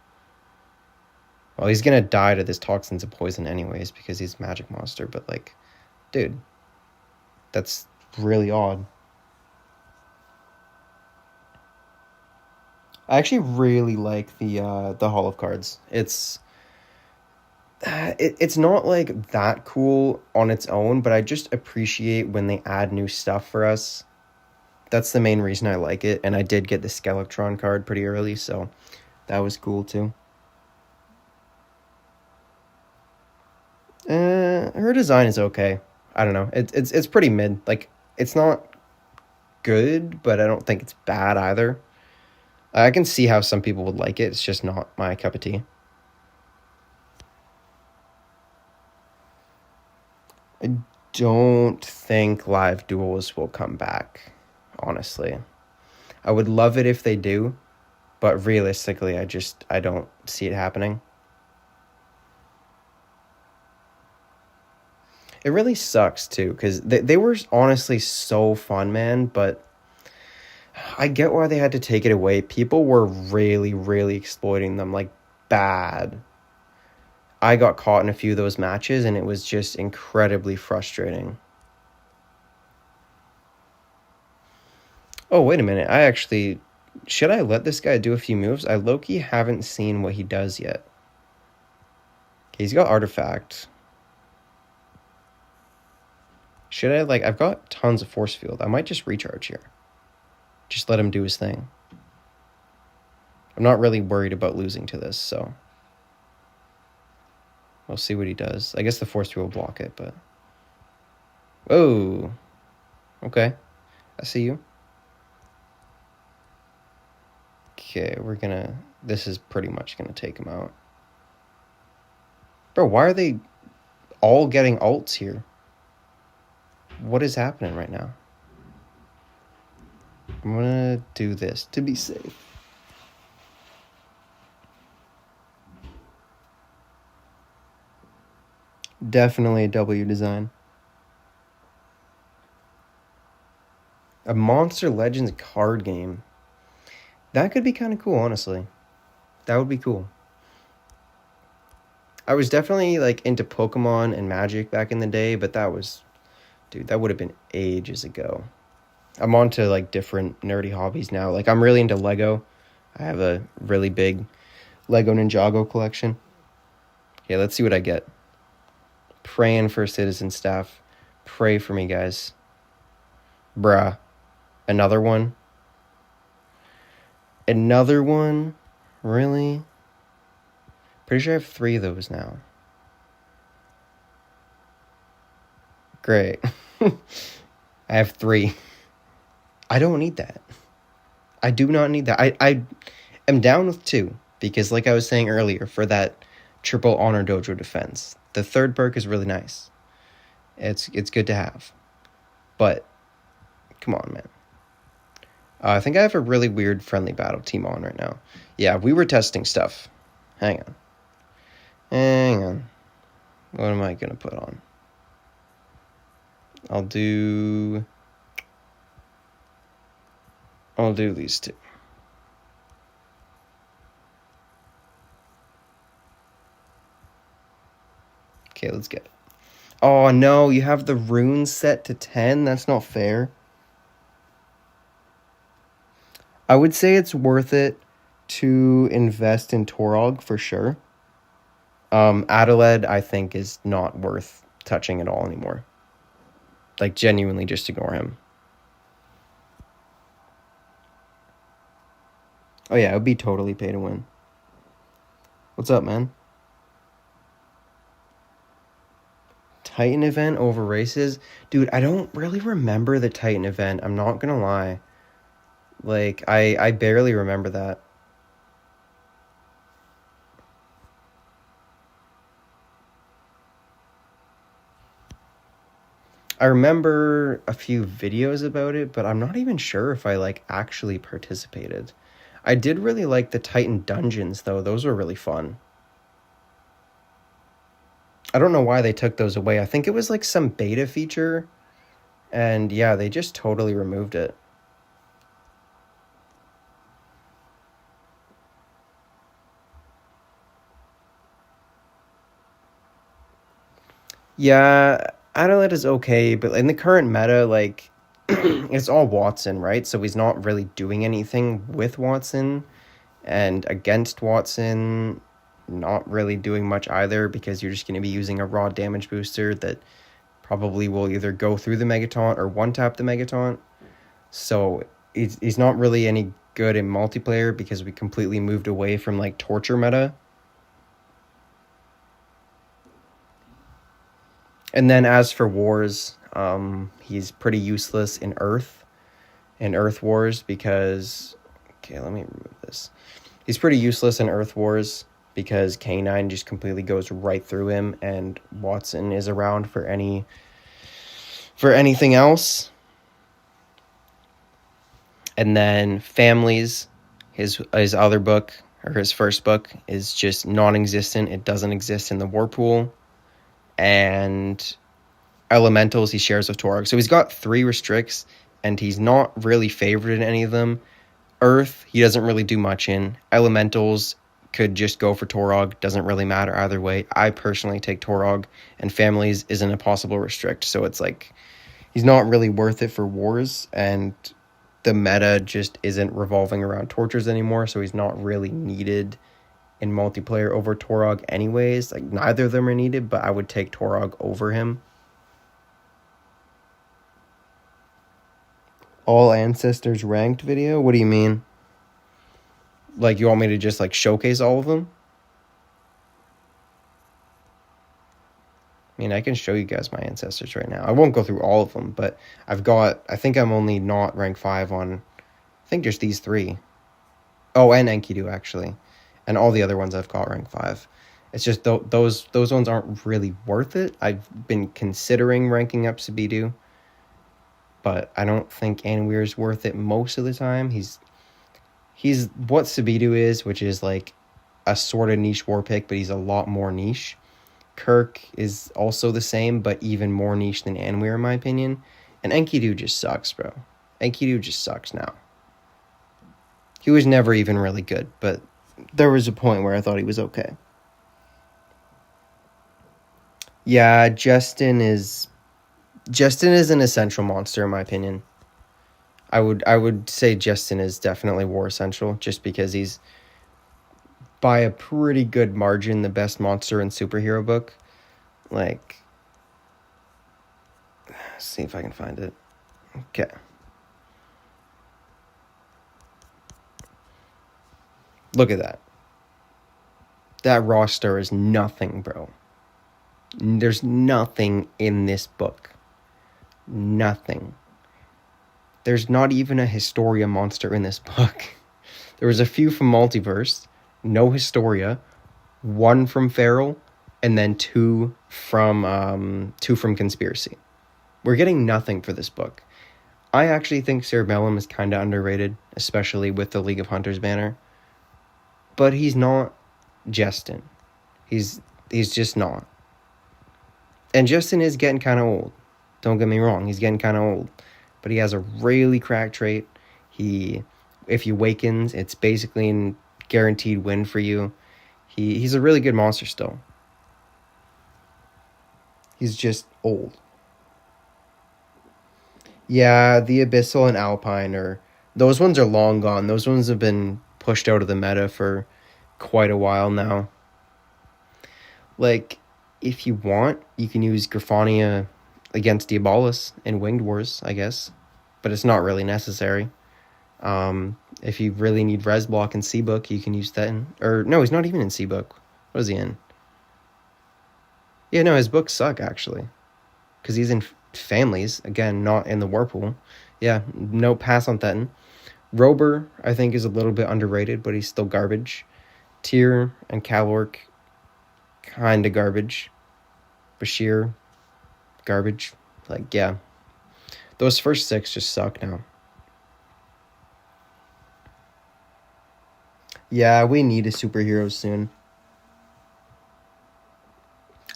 Well, he's gonna die to this toxins of poison anyways because he's a magic monster, but like, dude, that's really odd. I actually really like the Hall of Cards. It's not like that cool on its own, but I just appreciate when they add new stuff for us. That's the main reason I like it, and I did get the Skelectron card pretty early, so that was cool too. Her design is okay. I don't know. It's pretty mid. Like, it's not good, but I don't think it's bad either. I can see how some people would like it. It's just not my cup of tea. I don't think live duels will come back, honestly. I would love it if they do, but realistically, I don't see it happening. It really sucks, too, because they were honestly so fun, man, but I get why they had to take it away. People were really, really exploiting them, like, bad. I got caught in a few of those matches, and it was just incredibly frustrating. Oh, wait a minute. Should I let this guy do a few moves? I low-key haven't seen what he does yet. Okay, he's got Artifact. Should I, I've got tons of force field. I might just recharge here. Just let him do his thing. I'm not really worried about losing to this, so we'll see what he does. I guess the force field will block it, but... Whoa. Okay, I see you. Okay, this is pretty much gonna take him out. Bro, why are they all getting ults here? What is happening right now? I'm gonna do this to be safe. Definitely a W design. A Monster Legends card game. That could be kind of cool, honestly. That would be cool. I was definitely like into Pokemon and Magic back in the day, but that would have been ages ago. I'm on to like different nerdy hobbies now. Like I'm really into Lego. I have a really big Lego Ninjago collection. Okay, let's see what I get. Praying for citizen staff. Pray for me, guys. Bruh. Another one? Another one? Really? Pretty sure I have 3 of those now. Great. I have 3. I don't need that. I do not need that. I am down with 2 because, like I was saying earlier, for that triple honor dojo defense, the 3rd perk is really nice. It's good to have. But, come on, man. I think I have a really weird friendly battle team on right now. Yeah, we were testing stuff. Hang on. What am I going to put on? I'll do these 2. Okay, let's get it. Oh, no, you have the runes set to 10? That's not fair. I would say it's worth it to invest in Torog for sure. Adelaide, I think, is not worth touching at all anymore. Like, genuinely, just ignore him. Oh, yeah, it would be totally pay to win. What's up, man? Titan event over races? Dude, I don't really remember the Titan event. I'm not gonna lie. Like, I barely remember that. I remember a few videos about it, but I'm not even sure if I, like, actually participated. I did really like the Titan dungeons, though. Those were really fun. I don't know why they took those away. I think it was, like, some beta feature. And, yeah, they just totally removed it. Yeah, Adelaide is okay, but in the current meta, like, it's all Watson, right? So he's not really doing anything with Watson, and against Watson, not really doing much either, because you're just going to be using a raw damage booster that probably will either go through the Megataunt or one-tap the Megataunt. So he's not really any good in multiplayer because we completely moved away from, like, torture meta. And then as for wars, he's pretty useless in Earth Wars because... Okay, let me remove this. He's pretty useless in Earth Wars because K9 just completely goes right through him, and Watson is around for anything else. And then Families, his other book, or his first book, is just non-existent. It doesn't exist in the war pool. And Elementals he shares with Torag. So he's got 3 restricts, and he's not really favored in any of them. Earth, he doesn't really do much in. Elementals could just go for Torag. Doesn't really matter either way. I personally take Torag, and Families isn't a possible restrict. So it's like, he's not really worth it for wars, and the meta just isn't revolving around tortures anymore, so he's not really needed in multiplayer over Torag anyways. Like, neither of them are needed, but I would take Torag over him. All ancestors ranked video? What do you mean? Like, you want me to just, like, showcase all of them? mean, I can show you guys my ancestors right now. I won't go through all of them, but I think I'm only not rank 5 on, I think just these 3. Oh, and Enkidu, actually. And all the other ones I've got rank 5. It's just those ones aren't really worth it. I've been considering ranking up Sabidu, but I don't think Anweir is worth it most of the time. He's what Sabidu is, which is like a sort of niche war pick, but he's a lot more niche. Kirk is also the same, but even more niche than Anweir, in my opinion. And Enkidu just sucks, bro. Enkidu just sucks now. He was never even really good, but there was a point where I thought he was okay. Yeah, Justin is an essential monster, in my opinion. I would say Justin is definitely war essential, just because he's, by a pretty good margin, the best monster in superhero book. Like, let's see if I can find it. Okay. Look at that. That roster is nothing, bro. There's nothing in this book. Nothing. There's not even a Historia monster in this book. There was a few from Multiverse, no Historia, 1 from Feral, and then 2 from Conspiracy. We're getting nothing for this book. I actually think Cerebellum is kind of underrated, especially with the League of Hunters banner. But he's not Justin. He's just not. And Justin is getting kind of old. Don't get me wrong, he's getting kind of old. But he has a really cracked trait. If he wakens, it's basically a guaranteed win for you. He's a really good monster still. He's just old. Yeah, the Abyssal and Alpine those ones are long gone. Those ones have been pushed out of the meta for quite a while now. Like, if you want, you can use Griffonia against Diabolus in Winged Wars, I guess. But it's not really necessary. If you really need Res Block in C-Book, you can use Thetan. Or, no, he's not even in C-Book. What is he in? Yeah, no, his books suck, actually. Because he's in Families. Again, not in the Warpool. Yeah, no pass on Thetan. Rober, I think, is a little bit underrated, but he's still garbage. Tyr and Calorc, kind of garbage. Bashir, garbage. Like, yeah. Those first 6 just suck now. Yeah, we need a superhero soon.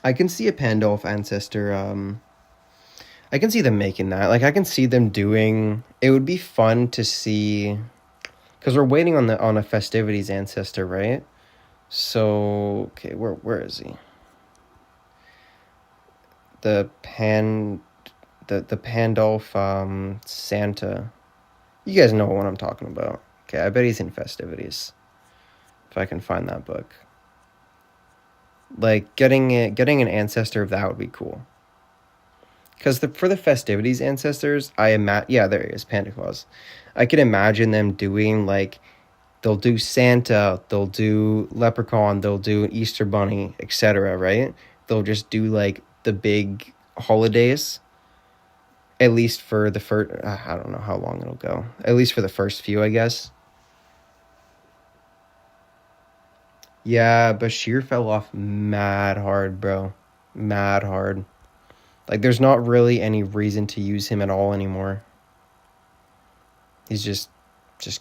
I can see a Pandolf ancestor. I can see them making that. Like, I can see them doing. It would be fun to see, because we're waiting on a festivities ancestor, right? So okay, where is he? The Pandolf Santa. You guys know what I'm talking about. Okay, I bet he's in festivities. If I can find that book. Like, getting an ancestor of that would be cool. Because for the festivities ancestors, yeah, there he is, Panda Claus. I could imagine them doing, like, they'll do Santa, they'll do Leprechaun, they'll do an Easter Bunny, etc., right? They'll just do, like, the big holidays, at least for the first, I don't know how long it'll go. At least for the first few, I guess. Yeah, Bashir fell off mad hard, bro. Mad hard. Like, there's not really any reason to use him at all anymore. He's just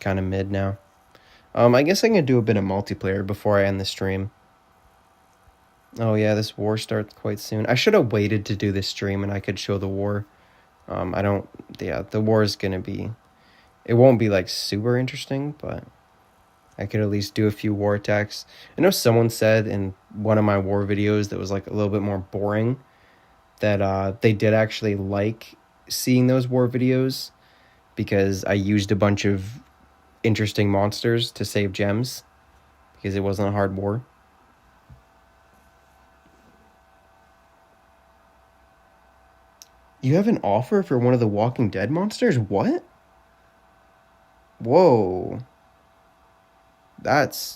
kind of mid now. I guess I'm going to do a bit of multiplayer before I end the stream. Oh, yeah, this war starts quite soon. I should have waited to do this stream and I could show the war. The war is going to be... It won't be, like, super interesting, but I could at least do a few war attacks. I know someone said in one of my war videos that was, like, a little bit more boring, that they did actually like seeing those war videos because I used a bunch of interesting monsters to save gems because it wasn't a hard war. You have an offer for one of the Walking Dead monsters? What? Whoa.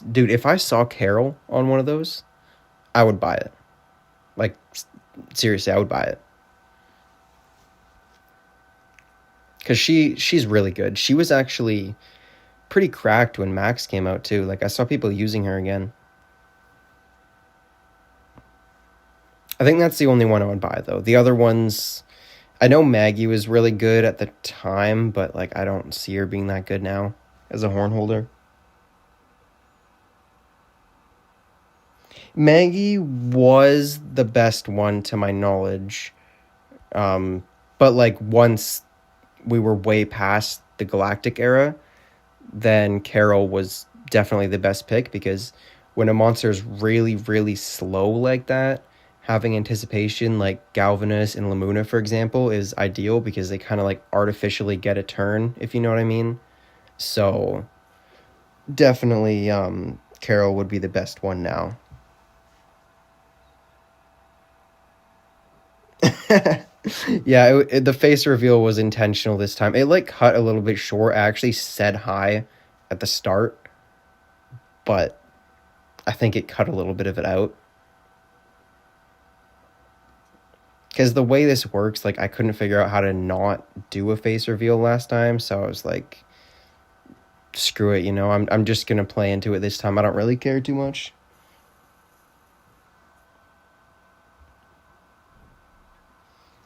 Dude, if I saw Carol on one of those, I would buy it. Like, seriously, I would buy it. Because she's really good. She was actually pretty cracked when Max came out, too. Like, I saw people using her again. I think that's the only one I would buy, though. The other ones, I know Maggie was really good at the time, but, like, I don't see her being that good now as a horn holder. Maggie was the best one to my knowledge. But, like, once we were way past the Galactic era, then Carol was definitely the best pick, because when a monster is really, really slow like that, having anticipation like Galvanus and Lamuna, for example, is ideal because they kind of like artificially get a turn, if you know what I mean. So definitely Carol would be the best one now. Yeah, the face reveal was intentional this time. It like cut a little bit short. I actually said hi at the start, but I think it cut a little bit of it out. Because the way this works, like, I couldn't figure out how to not do a face reveal last time, so I was like, screw it, you know, I'm just gonna play into it this time. I don't really care too much.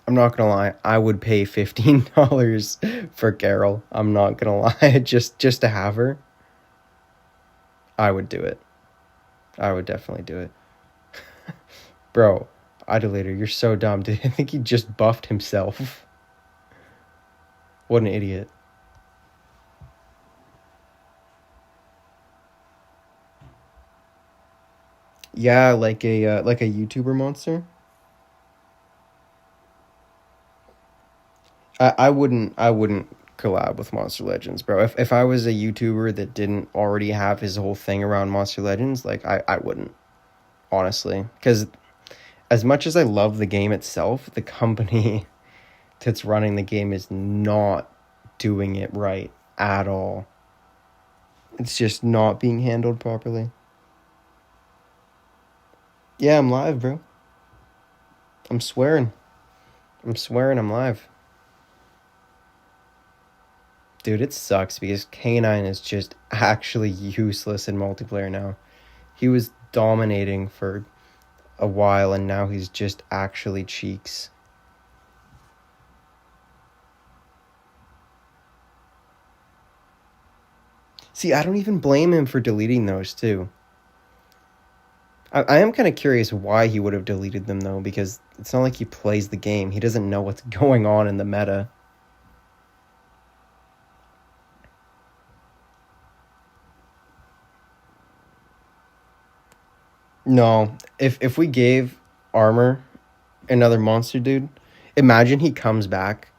I'm not gonna lie, I would pay $15 for Carol. I'm not gonna lie, just to have her. I would do it. I would definitely do it. Bro, Idolator, you're so dumb, dude. I think he just buffed himself. What an idiot. Yeah, like a YouTuber monster. I wouldn't collab with Monster Legends, bro. If I was a YouTuber that didn't already have his whole thing around Monster Legends, like I wouldn't, honestly. Because as much as I love the game itself, the company that's running the game is not doing it right at all. It's just not being handled properly. Yeah, I'm live, bro. I'm swearing. I'm swearing I'm live. Dude, it sucks because K9 is just actually useless in multiplayer now. He was dominating for a while and now he's just actually cheeks. See, I don't even blame him for deleting those too. I am kind of curious why he would have deleted them though, because it's not like he plays the game. He doesn't know what's going on in the meta. No, if we gave Armor another monster, dude, imagine he comes back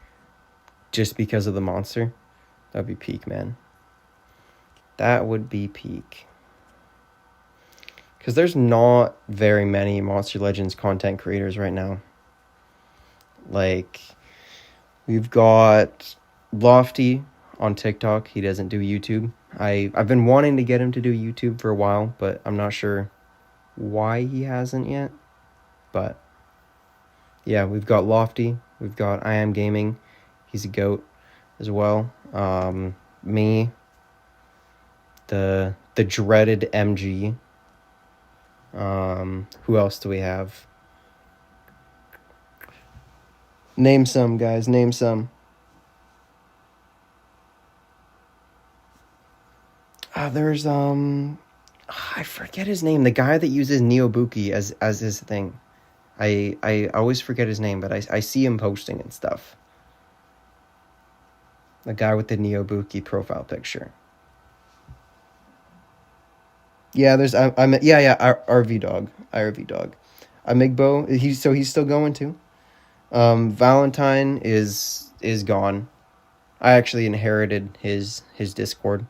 just because of the monster. That'd be peak, man. That would be peak. Because there's not very many Monster Legends content creators right now. Like, we've got Lofty on TikTok. He doesn't do YouTube. I've been wanting to get him to do YouTube for a while, but I'm not sure why he hasn't yet. But yeah, we've got Lofty. We've got I Am Gaming. He's a goat as well. Me. The dreaded MG. Who else do we have? Name some, guys. Name some. There's I forget his name. The guy that uses Neobuki as his thing. I always forget his name, but I see him posting and stuff. The guy with the Neobuki profile picture. Yeah, there's I'm yeah RV dog. IRV dog. Amigbo, he's still going too. Valentine is gone. I actually inherited his Discord.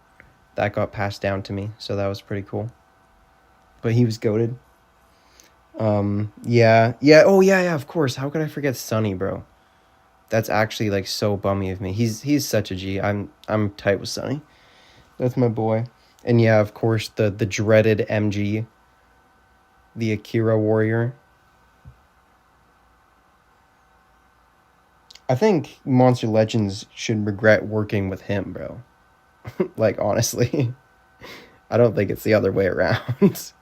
That got passed down to me, so that was pretty cool. But he was goated. Oh yeah, of course. How could I forget Sunny, bro? That's actually like so bummy of me. He's such a G. I'm tight with Sunny. That's my boy. And yeah, of course the dreaded MG, the Akira warrior. I think Monster Legends should regret working with him, bro. Like, honestly. I don't think it's the other way around.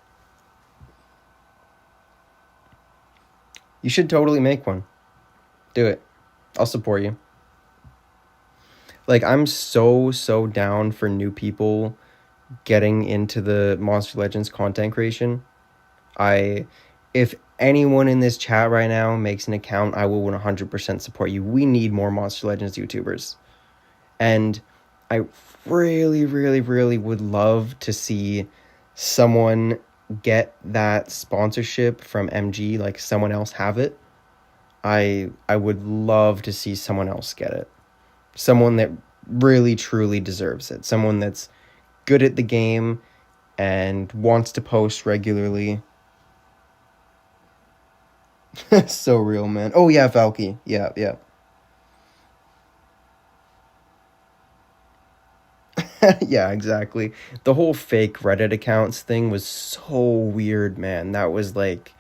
You should totally make one. Do it. I'll support you. Like, I'm so down for new people getting into the Monster Legends content creation. If anyone in this chat right now makes an account, I will 100% support you. We need more Monster Legends YouTubers. And I really would love to see someone get that sponsorship from MG, like someone else have it. I would love to see someone else get it. Someone that really truly deserves it. Someone that's good at the game and wants to post regularly. So real, man. Oh yeah, Valky. Yeah. Yeah, exactly. The whole fake Reddit accounts thing was so weird, man. That was like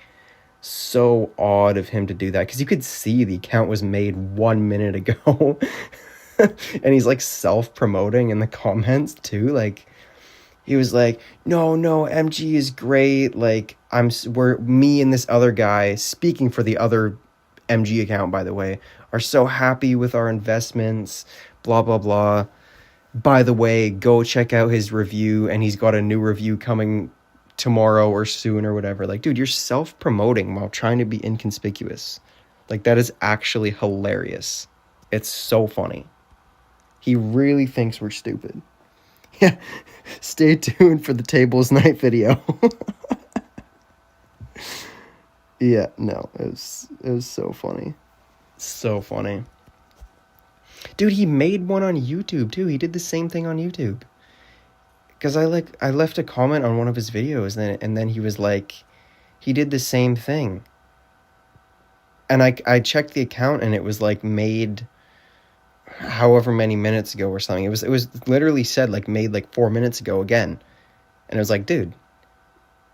so odd of him to do that because you could see the account was made 1 minute ago. And he's like self-promoting in the comments too. Like he was like, no, MG is great. Like we're me and this other guy speaking for the other MG account, by the way, are so happy with our investments, blah, blah, blah. By the way, go check out his review, and he's got a new review coming tomorrow or soon or whatever. Like, dude, you're self-promoting while trying to be inconspicuous. Like, that is actually hilarious. It's so funny. He really thinks we're stupid. Yeah, stay tuned for the Tables Night video. Yeah, no, it was so funny. So funny. Dude, he made one on YouTube too. He did the same thing on YouTube. Cause I left a comment on one of his videos, and then he was like, he did the same thing. And I checked the account, and it was like made however many minutes ago or something. It was literally said like made like 4 minutes ago again. And it was like, dude,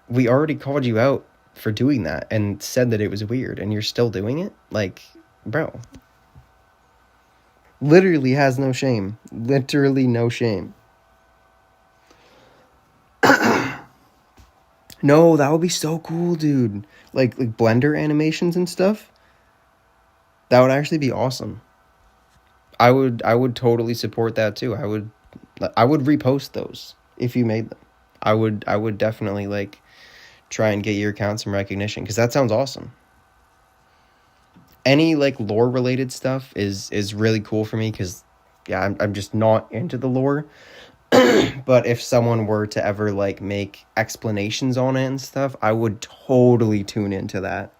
we already called you out for doing that and said that it was weird, and you're still doing it? Like, bro. Literally has no shame. Literally no shame. No, that would be so cool, dude. Like Blender animations and stuff. That would actually be awesome. I would totally support that too. I would repost those if you made them. I would definitely like try and get your account some recognition because that sounds awesome. Any like lore related stuff is really cool for me because yeah, I'm just not into the lore. But if someone were to ever like make explanations on it and stuff, I would totally tune into that.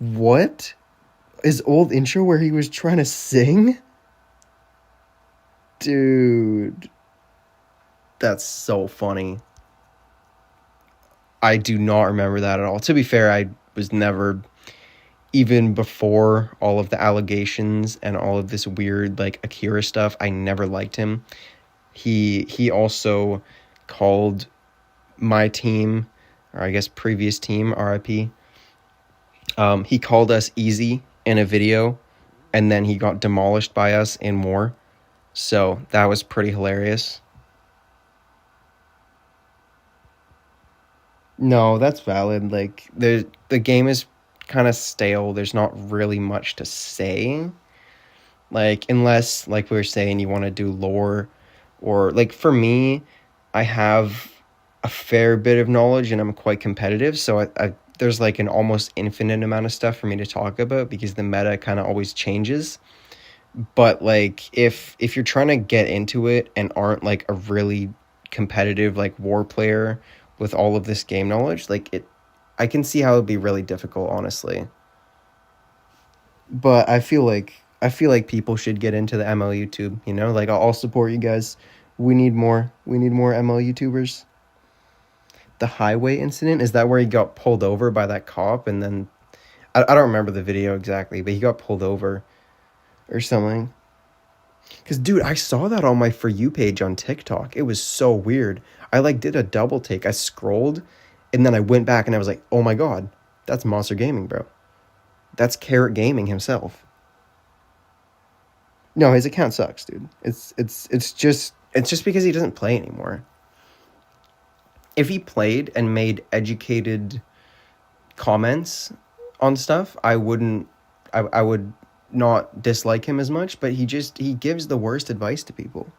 What? His old intro where he was trying to sing? Dude. That's so funny. I do not remember that at all. To be fair, I was never, even before all of the allegations and all of this weird like Akira stuff, I never liked him. He also called my team, or I guess previous team, RIP. He called us easy in a video, and then he got demolished by us in more. So that was pretty hilarious. No, that's valid. Like the game is kind of stale. There's not really much to say. Like unless like we were saying you want to do lore, or like for me, I have a fair bit of knowledge and I'm quite competitive, so I there's like an almost infinite amount of stuff for me to talk about because the meta kind of always changes. But like if you're trying to get into it and aren't like a really competitive like war player with all of this game knowledge, like I can see how it'd be really difficult, honestly. But I feel like people should get into the ML YouTube, you know? Like I'll support you guys. We need more ML YouTubers. The highway incident, is that where he got pulled over by that cop and then I don't remember the video exactly, but he got pulled over or something. Because, dude, I saw that on my For You page on TikTok. It was so weird. I, like, did a double take. I scrolled, and then I went back, and I was like, oh, my God. That's Monster Gaming, bro. That's Carrot Gaming himself. No, his account sucks, dude. It's just because he doesn't play anymore. If he played and made educated comments on stuff, I would not dislike him as much, but he gives the worst advice to people.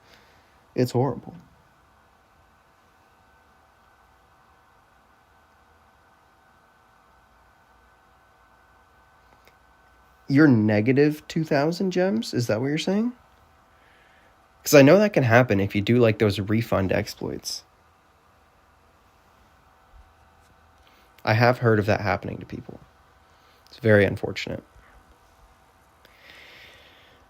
It's horrible. You're negative 2,000 gems? Is that what you're saying? Because I know that can happen if you do like those refund exploits. I have heard of that happening to people. It's very unfortunate.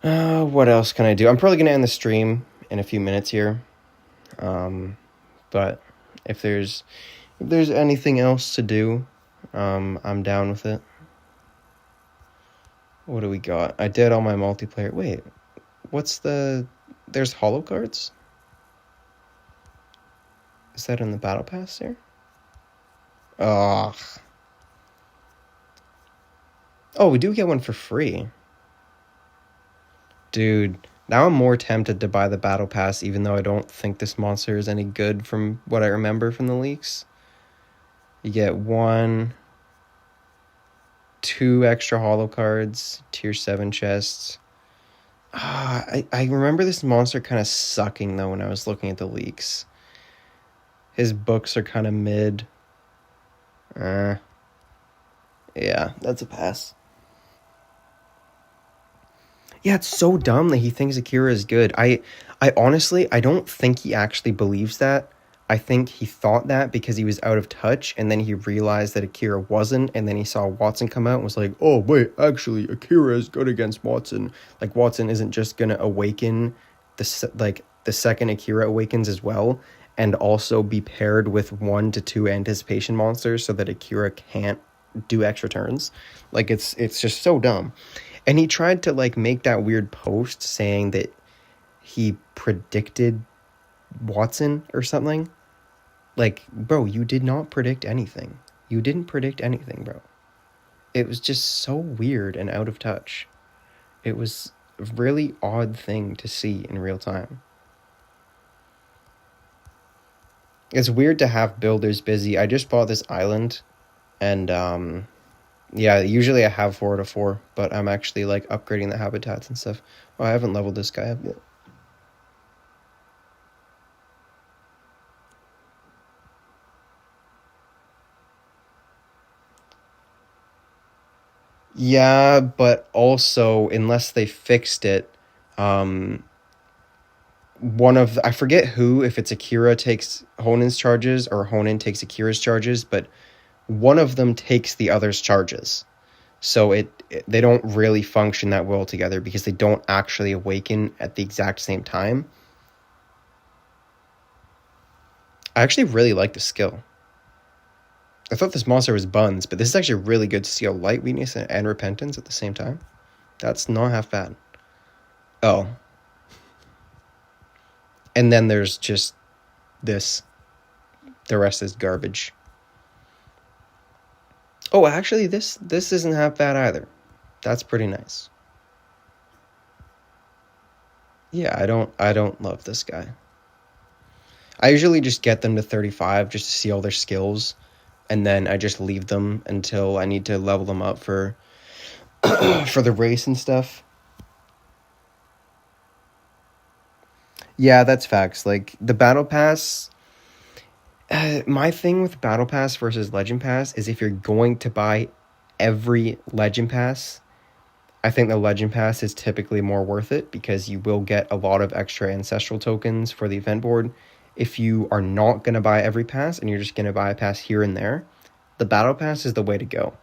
What else can I do? I'm probably going to end the stream in a few minutes here. But if there's anything else to do, I'm down with it. What do we got? I did all my multiplayer. Wait, there's holo cards? Is that in the battle pass there? Ugh. Oh, we do get one for free. Dude, now I'm more tempted to buy the battle pass, even though I don't think this monster is any good from what I remember from the leaks. You get 2 extra holo cards, tier 7 chests. I remember this monster kind of sucking, though, when I was looking at the leaks. His books are kind of mid. Yeah, that's a pass. Yeah, it's so dumb that he thinks Akira is good. I honestly, I don't think he actually believes that. I think he thought that because he was out of touch, and then he realized that Akira wasn't, and then he saw Watson come out and was like, oh, wait, actually, Akira is good against Watson. Like, Watson isn't just going to awaken the second Akira awakens as well, and also be paired with 1 to 2 anticipation monsters so that Akira can't do extra turns. Like, it's just so dumb. And he tried to, like, make that weird post saying that he predicted Watson or something. Like, bro, you did not predict anything. You didn't predict anything, bro. It was just so weird and out of touch. It was a really odd thing to see in real time. It's weird to have builders busy. I just bought this island, and yeah, usually I have 4 out of 4, but I'm actually like upgrading the habitats and stuff. Oh, I haven't leveled this guy up yet. Yeah, but also, unless they fixed it, I forget who, if it's Akira takes Honin's charges or Honin takes Akira's charges, but one of them takes the other's charges. So they don't really function that well together because they don't actually awaken at the exact same time. I actually really like the skill. I thought this monster was buns, but this is actually really good to steal light weakness and repentance at the same time. That's not half bad. Oh. And then there's just this. The rest is garbage. Oh, actually, this isn't half bad either. That's pretty nice. Yeah, I don't love this guy. I usually just get them to 35 just to see all their skills, and then I just leave them until I need to level them up for for the race and stuff. Yeah, that's facts. Like, the Battle Pass... my thing with Battle Pass versus Legend Pass is if you're going to buy every Legend Pass, I think the Legend Pass is typically more worth it because you will get a lot of extra Ancestral tokens for the event board. If you are not going to buy every pass and you're just going to buy a pass here and there, the Battle Pass is the way to go,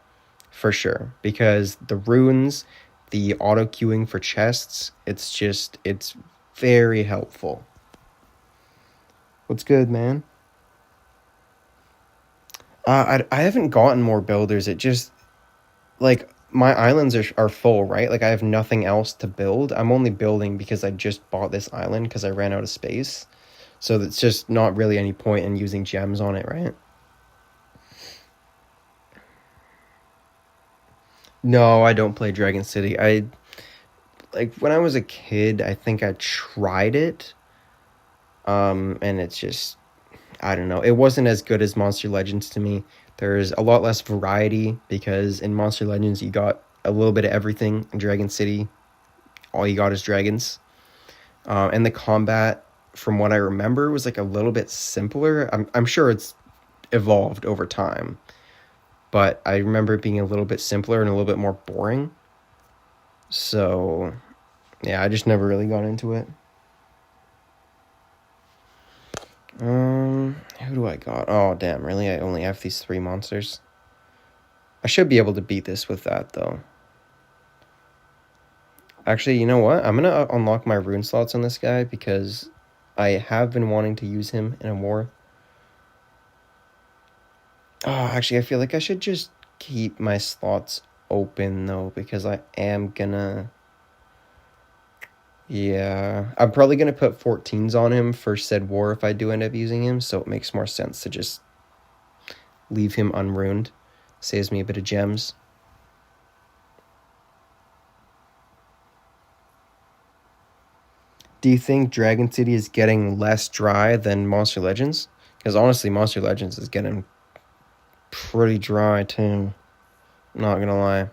for sure. Because the runes, the auto-queuing for chests, it's very helpful. What's good, man? I haven't gotten more builders. It just, like, my islands are full, right? Like, I have nothing else to build. I'm only building because I just bought this island because I ran out of space. So that's just not really any point in using gems on it, right? No, I don't play Dragon City. I like when I was a kid, I think I tried it. And it's just I don't know. It wasn't as good as Monster Legends to me. There's a lot less variety because in Monster Legends you got a little bit of everything. In Dragon City, all you got is dragons. And the combat, from what I remember, was like a little bit simpler. I'm sure it's evolved over time, but I remember it being a little bit simpler and a little bit more boring. So, yeah, I just never really got into it. Who do I got? Oh, damn, really? I only have these 3 monsters. I should be able to beat this with that, though. Actually, you know what? I'm gonna unlock my rune slots on this guy because I have been wanting to use him in a war. Oh, actually, I feel like I should just keep my slots open, though, because I am gonna... Yeah, I'm probably gonna put 14s on him for said war if I do end up using him, so it makes more sense to just leave him unruined. Saves me a bit of gems. Do you think Dragon City is getting less dry than Monster Legends? Because honestly, Monster Legends is getting pretty dry too. Not gonna lie.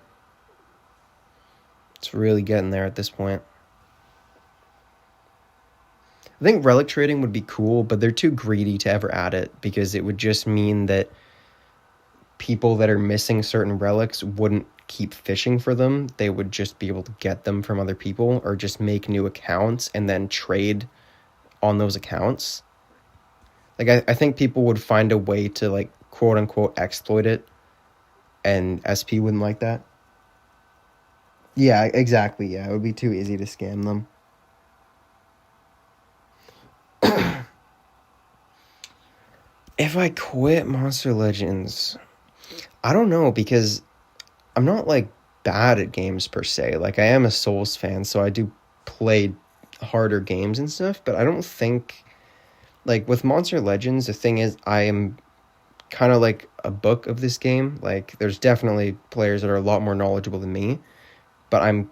It's really getting there at this point. I think relic trading would be cool, but they're too greedy to ever add it because it would just mean that people that are missing certain relics wouldn't keep fishing for them. They would just be able to get them from other people or just make new accounts and then trade on those accounts. Like I think people would find a way to like quote unquote exploit it, and SP wouldn't like that. Yeah, exactly. Yeah, it would be too easy to scam them. If I quit Monster Legends, I don't know because I'm not like bad at games per se. Like I am a Souls fan, so I do play harder games and stuff, but I don't think like with Monster Legends, the thing is I am kind of like a book of this game. Like there's definitely players that are a lot more knowledgeable than me, but I'm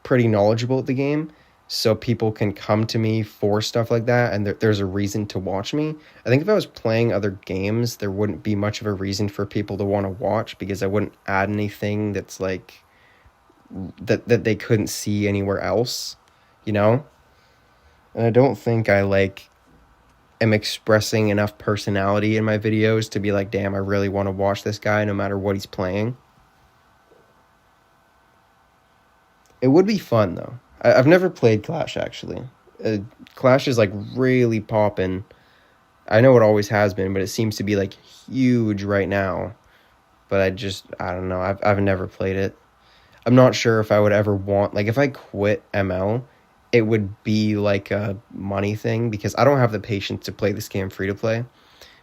pretty knowledgeable at the game. So people can come to me for stuff like that, and there's a reason to watch me. I think if I was playing other games, there wouldn't be much of a reason for people to want to watch because I wouldn't add anything that's like that they couldn't see anywhere else, you know? And I don't think I like am expressing enough personality in my videos to be like, damn, I really want to watch this guy no matter what he's playing. It would be fun though. I've never played Clash actually. Clash is like really popping. I know it always has been, but it seems to be like huge right now. But I don't know. I've never played it. I'm not sure if I would ever want, like, if I quit ML, it would be like a money thing because I don't have the patience to play this game free to play.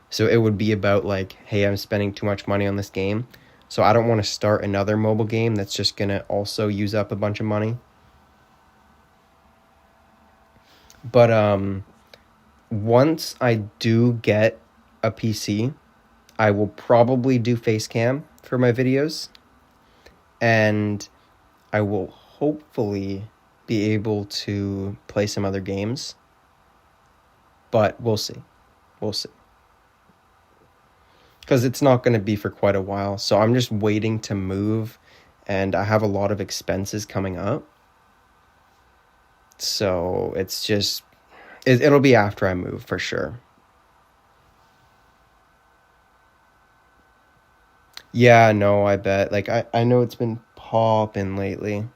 So it would be about like, hey, I'm spending too much money on this game. So I don't want to start another mobile game that's just going to also use up a bunch of money. But once I do get a PC, I will probably do face cam for my videos. And I will hopefully be able to play some other games. But we'll see. We'll see. Because it's not going to be for quite a while. So I'm just waiting to move. And I have a lot of expenses coming up. So it's just... It'll be after I move for sure. Yeah, no, I bet. Like, I know it's been popping lately.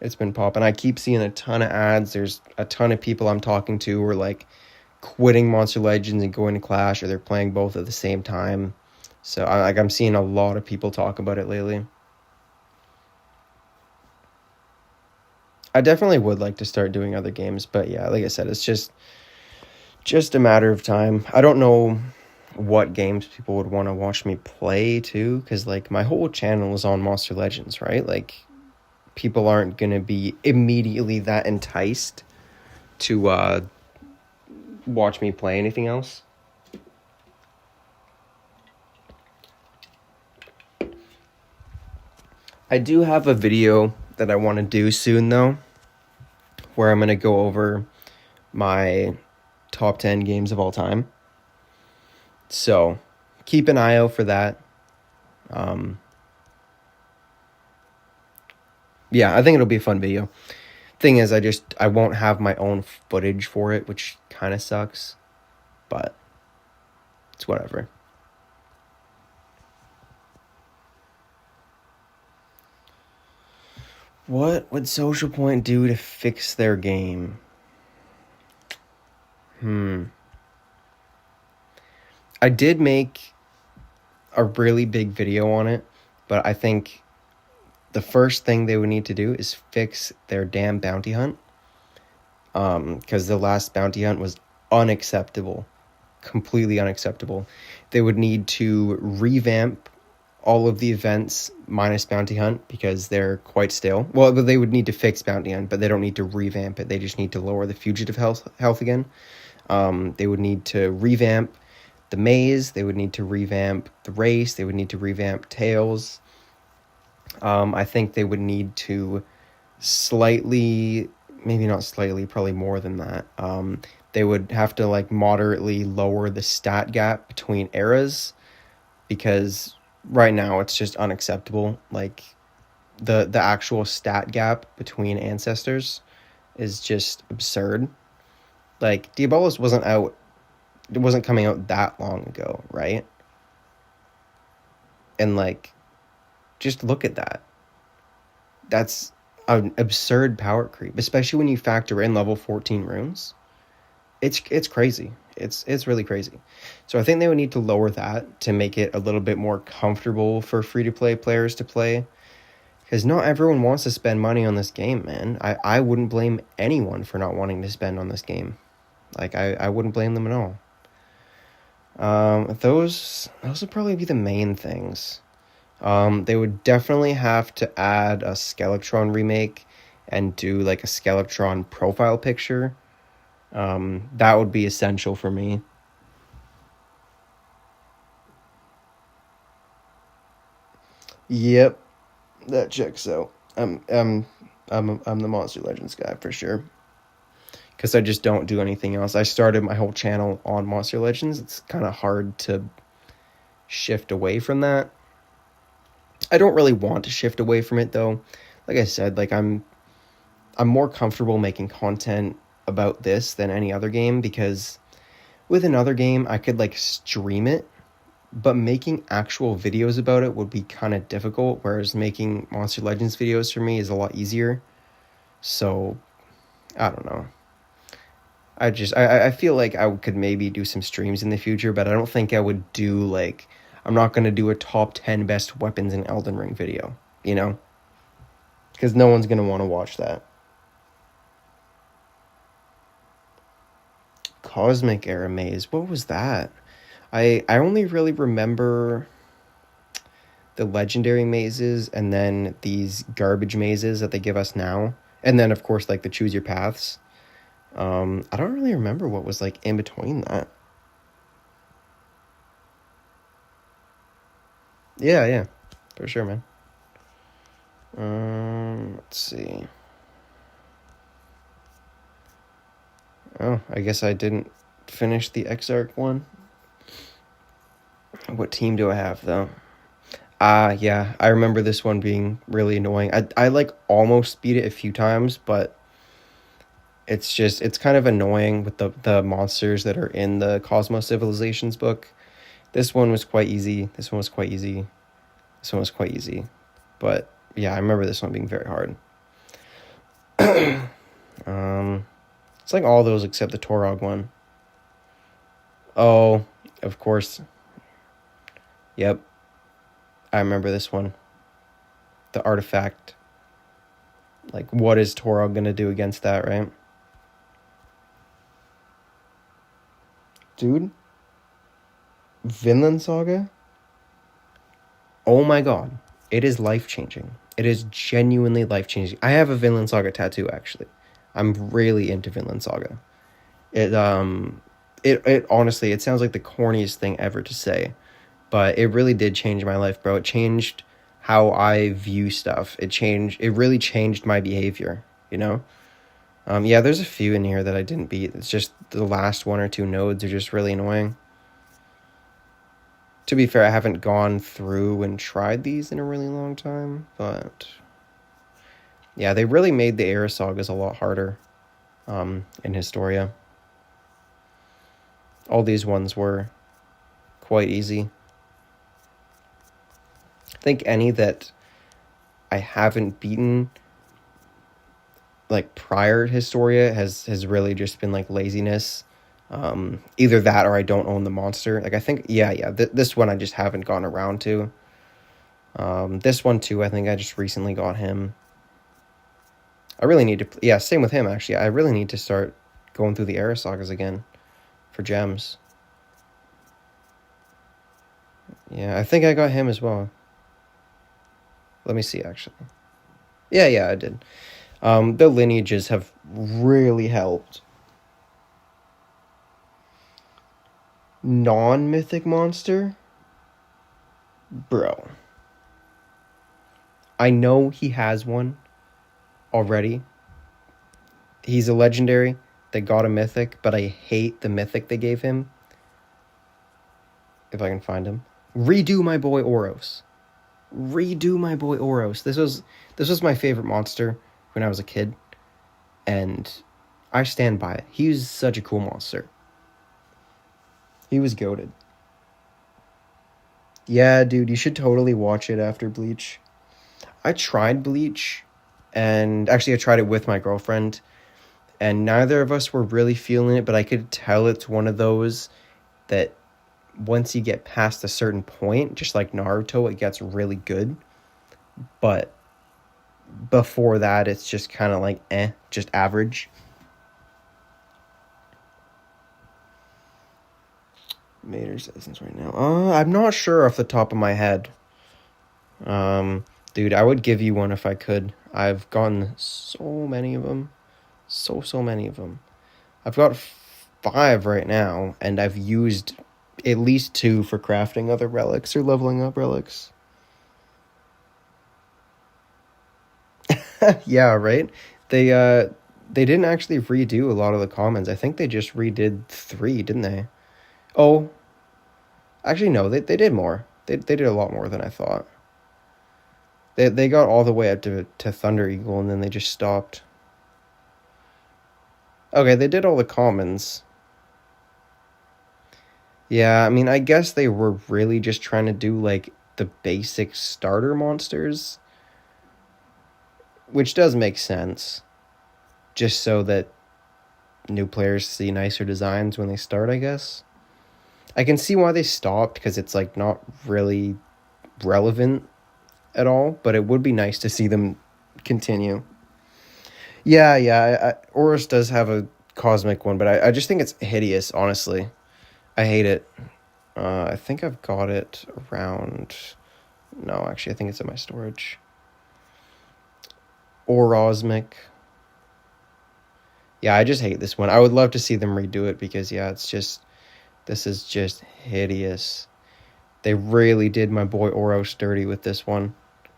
It's been popping. I keep seeing a ton of ads. There's a ton of people I'm talking to who are like quitting Monster Legends and going to Clash, or they're playing both at the same time. So I'm seeing a lot of people talk about it lately. I definitely would like to start doing other games, but yeah, like I said, it's just a matter of time. I don't know what games people would want to watch me play too, because like my whole channel is on Monster Legends, right? Like people aren't gonna be immediately that enticed to watch me play anything else. I do have a video that I want to do soon, though, where I'm going to go over my top 10 games of all time. So keep an eye out for that. Yeah, I think it'll be a fun video. Thing is, I won't have my own footage for it, which kind of sucks, but it's whatever. What would Social Point do to fix their game? I did make a really big video on it, but I think the first thing they would need to do is fix their damn bounty hunt. Because the last bounty hunt was unacceptable. Completely unacceptable. They would need to revamp all of the events minus bounty hunt because they're quite stale. Well, they would need to fix bounty hunt, but they don't need to revamp it. They just need to lower the fugitive health again. They would need to revamp the maze. They would need to revamp the race. They would need to revamp tails. I think they would need to slightly, maybe not slightly, probably more than that. They would have to like moderately lower the stat gap between eras because right now it's just unacceptable. Like the actual stat gap between ancestors is just absurd. Like Diabolus it wasn't coming out that long ago, right? And like just look at that. That's an absurd power creep, especially when you factor in level 14 runes. It's crazy. It's really crazy. So I think they would need to lower that to make it a little bit more comfortable for free-to-play players to play. Because not everyone wants to spend money on this game, man. I wouldn't blame anyone for not wanting to spend on this game. Like, I wouldn't blame them at all. Those would probably be the main things. They would definitely have to add a Skeletron remake and do like a Skeletron profile picture. That would be essential for me. Yep, that checks out. I'm the Monster Legends guy for sure. Because I just don't do anything else. I started my whole channel on Monster Legends. It's kind of hard to shift away from that. I don't really want to shift away from it though. Like I said, like I'm more comfortable making content about this than any other game because with another game I could like stream it, but making actual videos about it would be kind of difficult, whereas making Monster Legends videos for me is a lot easier. So I don't know. I feel like I could maybe do some streams in the future, but I don't think I would do like, I'm not going to do a top 10 best weapons in Elden Ring video, you know? Because no one's going to want to watch that. Cosmic Era Maze, what was that? I only really remember the legendary mazes and then these garbage mazes that they give us now. And then, of course, like the choose your paths. I don't really remember what was like in between that. Yeah, for sure, man. Let's see. Oh, I guess I didn't finish the Exarch one. What team do I have, though? Yeah, I remember this one being really annoying. I like almost beat it a few times, but it's kind of annoying with the monsters that are in the Cosmos Civilizations book. This one was quite easy. This one was quite easy. This one was quite easy. But yeah, I remember this one being very hard. It's like all those except the Torog one. Oh, of course. Yep. I remember this one. The artifact. Like, what is Torog gonna do against that, right? Dude. Vinland Saga? Oh my god. It is life-changing. It is genuinely life-changing. I have a Vinland Saga tattoo, actually. I'm really into Vinland Saga. It honestly, it sounds like the corniest thing ever to say, but it really did change my life, bro. It changed how I view stuff. It really changed my behavior, you know? Yeah, there's a few in here that I didn't beat. It's just the last 1 or 2 nodes are just really annoying. To be fair, I haven't gone through and tried these in a really long time, but yeah, they really made the Era Sagas a lot harder in Historia. All these ones were quite easy. I think any that I haven't beaten like prior to Historia has really just been like laziness. Either that or I don't own the monster. Like I think this one I just haven't gone around to. This one too, I think I just recently got him. I really need to same with him actually. I really need to start going through the Era Sagas again for gems. Yeah, I think I got him as well. Let me see actually. Yeah, I did. The lineages have really helped. Non-mythic monster? Bro. I know he has one already. He's a legendary. They got a mythic, but I hate the mythic they gave him. If I can find him. Redo my boy Oros. This was my favorite monster when I was a kid. And I stand by it. He was such a cool monster. He was goated. Yeah, dude, you should totally watch it after Bleach. I tried Bleach, and actually I tried it with my girlfriend, and neither of us were really feeling it, but I could tell it's one of those that once you get past a certain point, just like Naruto, it gets really good. But before that, it's just kind of like, just average. Mater's Essence right now. I'm not sure off the top of my head. Dude, I would give you one if I could. I've gotten so many of them. So many of them. I've got 5 right now, and I've used at least 2 for crafting other relics or leveling up relics. Yeah, right? They didn't actually redo a lot of the commons. I think they just redid 3, didn't they? Oh, actually no, they did more. They did a lot more than I thought. They got all the way up to Thunder Eagle, and then they just stopped. Okay, they did all the commons. Yeah, I mean, I guess they were really just trying to do, like, the basic starter monsters. Which does make sense. Just so that new players see nicer designs when they start, I guess. I can see why they stopped, because it's, like, not really relevant at all. But it would be nice to see them continue. Yeah, Oris does have a cosmic one, but I just think it's hideous, honestly. I hate it. I think I've got it around... No, actually, I think it's in my storage. Orosmic. Yeah, I just hate this one. I would love to see them redo it because, yeah, it's just... This is just hideous. They really did my boy Oros dirty with this one.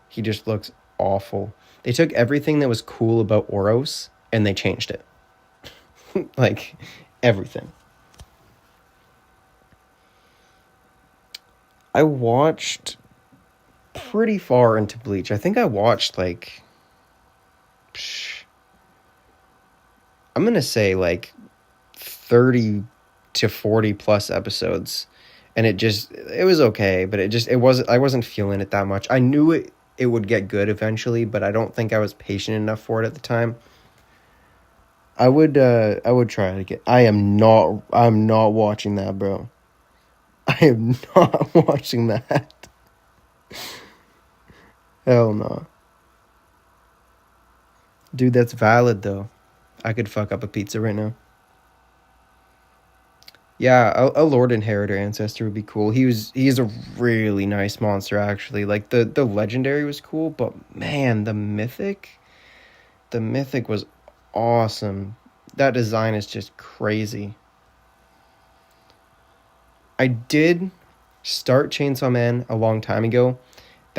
He just looks awful. They took everything that was cool about Oros and they changed it. Like, everything. I watched pretty far into Bleach. I think I watched, like... I'm going to say, like, 30 to 40 plus episodes. And it was okay, but I wasn't feeling it that much. I knew it would get good eventually, but I don't think I was patient enough for it at the time. I would try it again. I'm not watching that, bro. I am not watching that. Hell no. Dude, that's valid though. I could fuck up a pizza right now. Yeah, a Lord Inheritor Ancestor would be cool. He's a really nice monster actually. Like the legendary was cool, but man, the mythic was awesome. That design is just crazy. I did start Chainsaw Man a long time ago,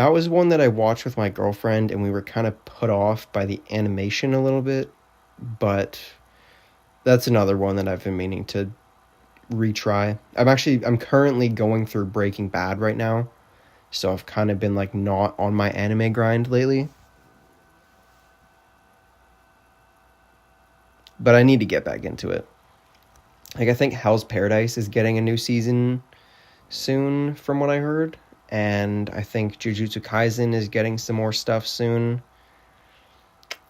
That was one that I watched with my girlfriend, and we were kind of put off by the animation a little bit, but that's another one that I've been meaning to retry. I'm currently going through Breaking Bad right now, so I've kind of been like not on my anime grind lately. But I need to get back into it. Like, I think Hell's Paradise is getting a new season soon, from what I heard. And I think Jujutsu Kaisen is getting some more stuff soon.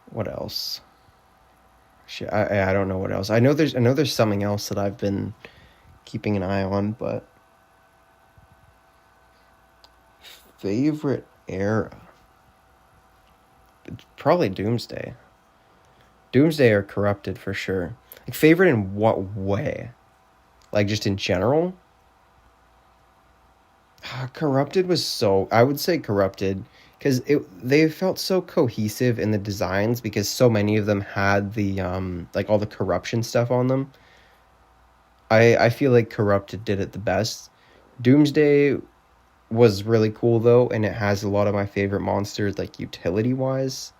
What else? Shit, I don't know what else. I know there's something else that I've been keeping an eye on, but favorite era, it's probably Doomsday. Doomsday or Corrupted for sure. Like, favorite in what way? Like, just in general? Corrupted was so... I would say Corrupted, because they felt so cohesive in the designs, because so many of them had the, like, all the corruption stuff on them. I feel like Corrupted did it the best. Doomsday was really cool, though, and it has a lot of my favorite monsters, like, utility-wise.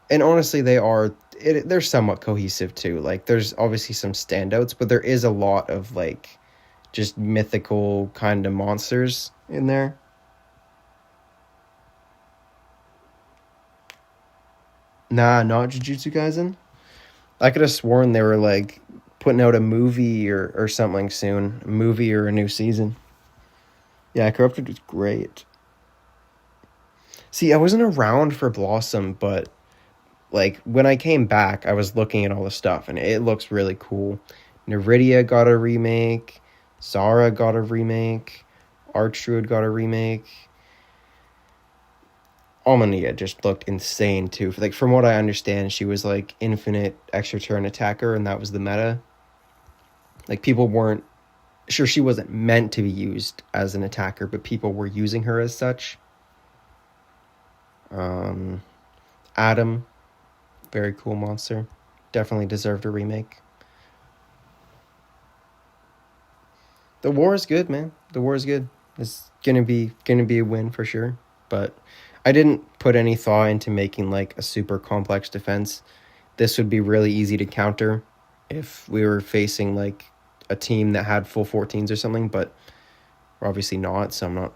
And honestly, they're somewhat cohesive too. Like, there's obviously some standouts, but there is a lot of like just mythical kind of monsters in there. Nah, not Jujutsu Kaisen. I could have sworn they were like putting out a movie or something soon, a movie or a new season. Yeah, Corrupted was great. See, I wasn't around for Blossom, but like when I came back, I was looking at all the stuff, and it looks really cool. Neridia got a remake. Zara got a remake. Archdruid got a remake. Omnia just looked insane too. Like, from what I understand, she was like infinite extra turn attacker, and that was the meta. Like, people weren't sure she wasn't meant to be used as an attacker, but people were using her as such. Adam, very cool monster. Definitely deserved a remake. The war is good, man. The war is good. It's gonna be a win for sure. But I didn't put any thought into making like a super complex defense. This would be really easy to counter if we were facing like a team that had full 14s or something, but we're obviously not, so I'm not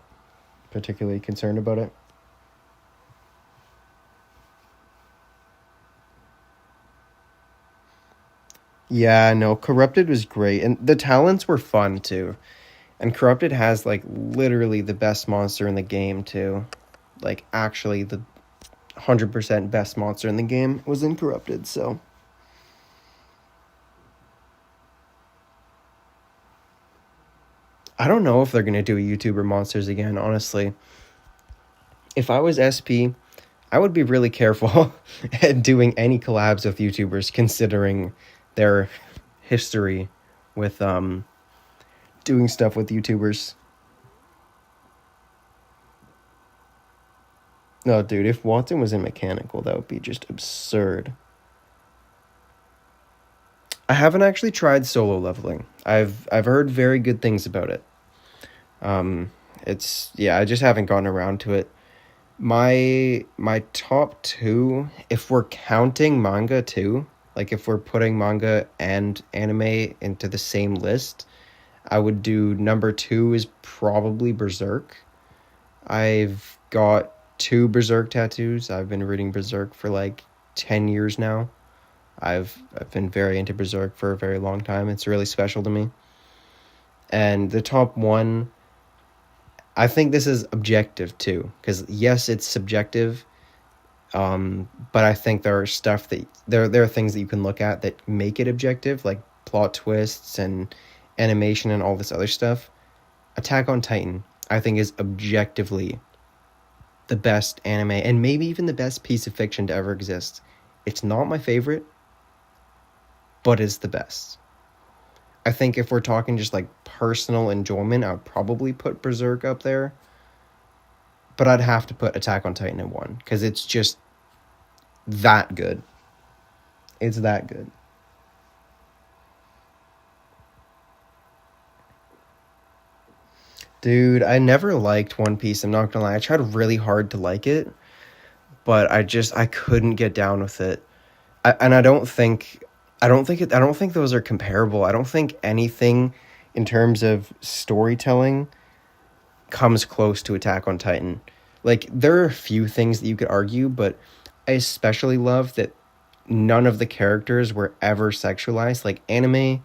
particularly concerned about it. Yeah, no, Corrupted was great, and the talents were fun too. And Corrupted has like literally the best monster in the game too. Like, actually the 100% best monster in the game was in Corrupted, so I don't know if they're going to do a YouTuber monsters again, honestly. If I was SP, I would be really careful at doing any collabs with YouTubers, considering their history with doing stuff with YouTubers. No, dude, if Watson was in mechanical, that would be just absurd. I haven't actually tried solo leveling. I've heard very good things about it. It's, yeah, I just haven't gotten around to it. My top two, if we're counting manga too, like if we're putting manga and anime into the same list, I would do number two is probably Berserk. I've got two Berserk tattoos. I've been reading Berserk for like 10 years now. I've been very into Berserk for a very long time. It's really special to me. And the top one, I think this is objective too, because yes, it's subjective. But I think there are stuff that there are things that you can look at that make it objective, like plot twists and animation and all this other stuff. Attack on Titan, I think, is objectively the best anime and maybe even the best piece of fiction to ever exist. It's not my favorite, but it's the best. I think if we're talking just like personal enjoyment, I would probably put Berserk up there. But I'd have to put Attack on Titan at one, because it's just that good. It's that good. Dude, I never liked One Piece. I'm not gonna lie. I tried really hard to like it, but I couldn't get down with it. And I don't think those are comparable. I don't think anything in terms of storytelling comes close to Attack on Titan. Like, there are a few things that you could argue, but I especially love that none of the characters were ever sexualized. Like, anime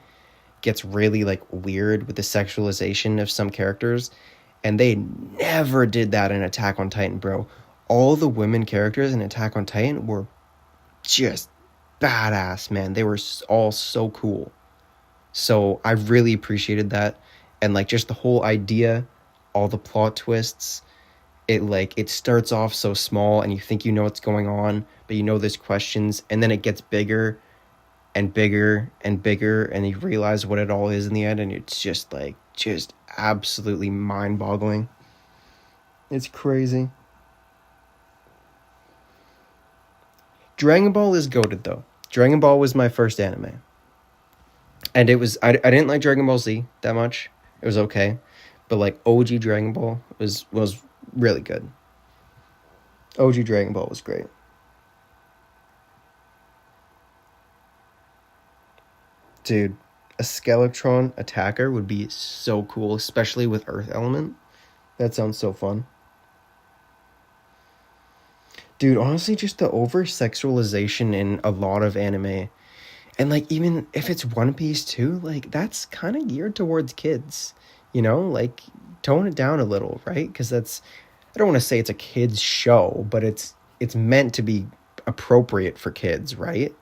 gets really like weird with the sexualization of some characters, and they never did that in Attack on Titan, bro. All the women characters in Attack on Titan were just badass, man. They were all so cool. So I really appreciated that, and like just the whole idea, all the plot twists. It starts off so small, and you think you know what's going on, but you know there's questions, and then it gets bigger and bigger and bigger, and you realize what it all is in the end, and it's just absolutely mind-boggling. It's crazy. Dragon Ball is goated though. Dragon Ball was my first anime, and I didn't like Dragon Ball Z that much. It was okay, but like OG Dragon Ball was really good. OG Dragon Ball was great. Dude, a Skeletron attacker would be so cool, especially with Earth Element. That sounds so fun. Dude, honestly, just the over sexualization in a lot of anime. And like, even if it's One Piece too, like, that's kind of geared towards kids. You know, like, tone it down a little, right? Because I don't want to say it's a kids show, but it's meant to be appropriate for kids, right?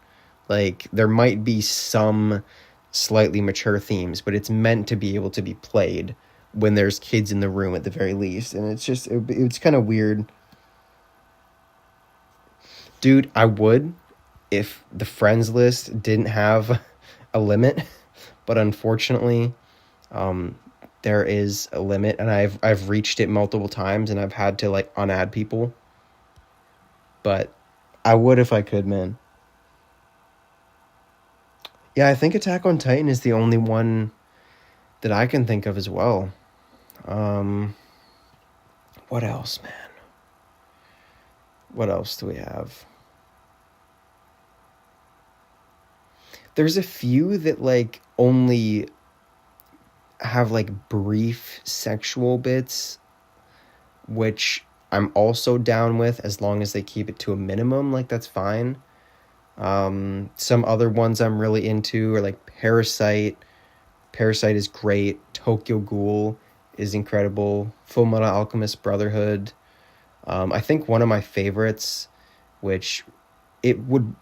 Like, there might be some slightly mature themes, but it's meant to be able to be played when there's kids in the room at the very least. And it's kind of weird. Dude, I would if the friends list didn't have a limit, but unfortunately, there is a limit, and I've reached it multiple times, and I've had to like unadd people. But I would if I could, man. Yeah, I think Attack on Titan is the only one that I can think of as well. Um, what else, man? What else do we have? There's a few that like only have like brief sexual bits, which I'm also down with as long as they keep it to a minimum. Like, that's fine. Some other ones I'm really into are like Parasite. Parasite is great. Tokyo Ghoul is incredible. Fullmetal Alchemist Brotherhood. I think one of my favorites, which it would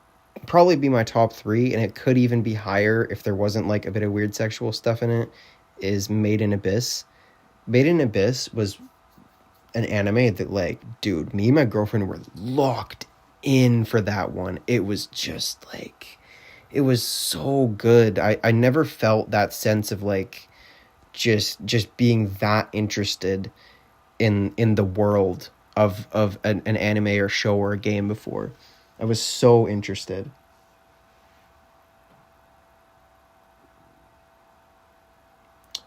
probably be my top 3, and it could even be higher if there wasn't like a bit of weird sexual stuff in it, is Made in Abyss. Made in Abyss was an anime that, like, dude, me and my girlfriend were locked in for that one. It was just like, it was so good. I never felt that sense of like just being that interested in the world of an anime or show or a game before. I was so interested.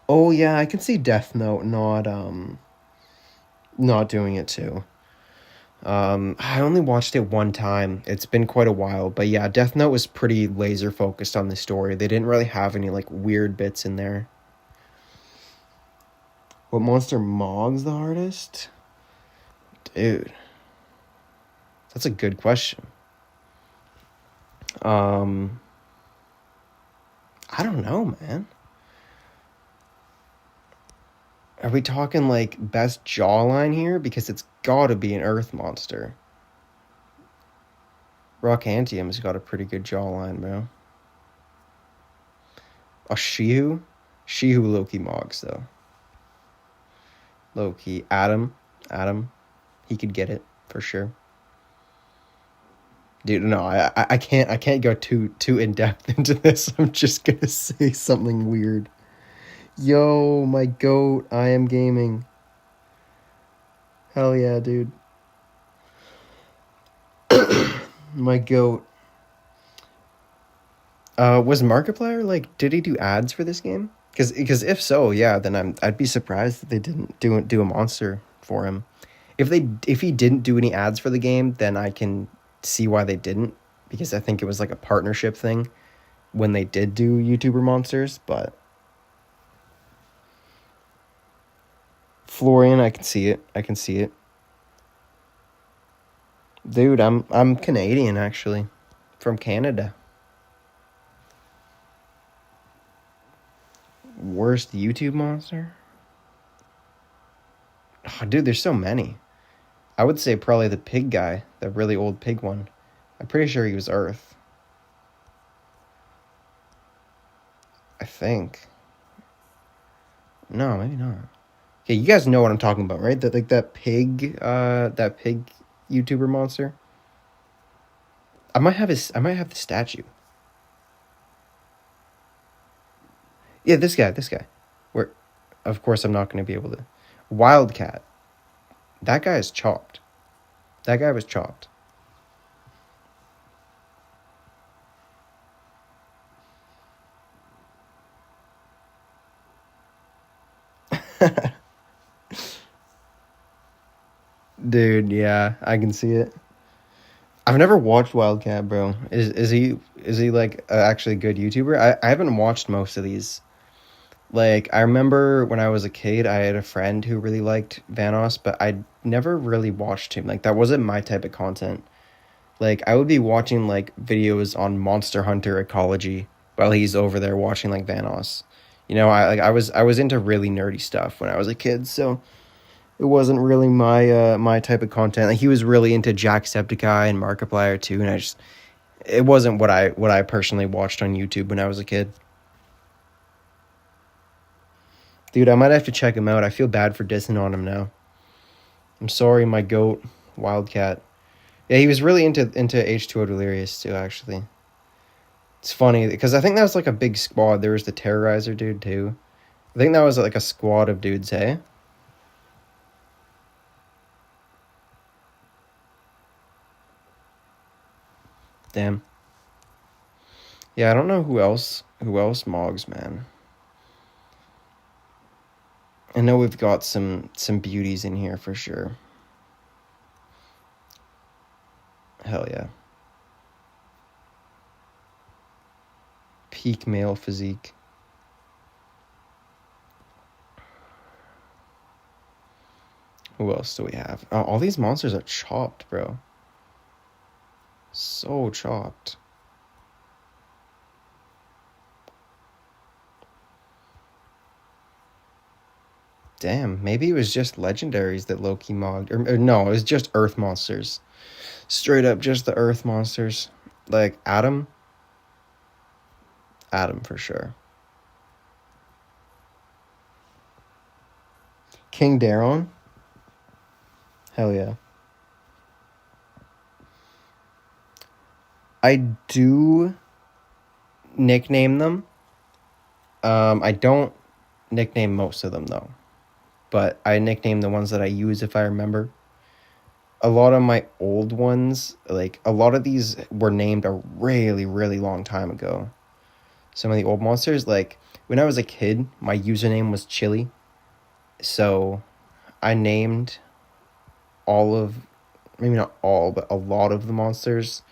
Oh yeah, I can see Death Note not doing it too. I only watched it one time. It's been quite a while, but yeah, Death Note was pretty laser focused on the story. They didn't really have any like weird bits in there. What monster mogs the hardest? Dude, that's a good question. Um, I don't know, man. Are we talking like best jawline here? Because it's gotta be an earth monster. Rockantium's got a pretty good jawline, bro. Oh, Shihu? Shihu Loki Mogs, though. Loki. Adam. He could get it, for sure. Dude, no, I can't go too in depth into this. I'm just gonna say something weird. Yo, my goat, I am gaming. Hell yeah, dude. My goat. Was Markiplier, like, did he do ads for this game? Because if so, yeah, then I'd be surprised that they didn't do a monster for him. If he didn't do any ads for the game, then I can see why they didn't, because I think it was like a partnership thing when they did do YouTuber monsters. But Florian, I can see it. I can see it. Dude, I'm Canadian actually, from Canada. Worst YouTube monster? Oh, dude, there's so many. I would say probably the pig guy, the really old pig one. I'm pretty sure he was Earth. I think. No, maybe not. Okay, you guys know what I'm talking about, right? That pig YouTuber monster. I might have the statue. Yeah, this guy. Where, of course, I'm not going to be able to. Wildcat. That guy is chopped. That guy was chopped. Dude, yeah, I can see it. I've never watched Wildcat, bro. Is he like actually a good YouTuber? I haven't watched most of these. Like, I remember when I was a kid, I had a friend who really liked Vanoss, but I never really watched him. Like, that wasn't my type of content. Like, I would be watching like videos on Monster Hunter Ecology while he's over there watching like Vanoss. You know, I was into really nerdy stuff when I was a kid, so it wasn't really my type of content. Like, he was really into Jacksepticeye and Markiplier too, and it wasn't what I personally watched on YouTube when I was a kid. Dude, I might have to check him out. I feel bad for dissing on him now. I'm sorry, my goat, Wildcat. Yeah, he was really into H2O Delirious too, actually. It's funny because I think that was like a big squad. There was the Terrorizer dude too. I think that was like a squad of dudes, hey? Damn. Yeah, I don't know who else mogs, man. I know we've got some beauties in here for sure. Hell yeah. Peak male physique. Who else do we have? Oh, all these monsters are chopped, bro. So chopped. Damn, maybe it was just legendaries that Loki mogged. Or no, it was just Earth monsters. Straight up, just the Earth monsters. Like Adam. Adam for sure. King Daron. Hell yeah. I do nickname them. I don't nickname most of them though. But I nickname the ones that I use if I remember. A lot of my old ones, like a lot of these were named a really, really long time ago. Some of the old monsters, like when I was a kid, my username was Chili. So I named all of, maybe not all, but a lot of the monsters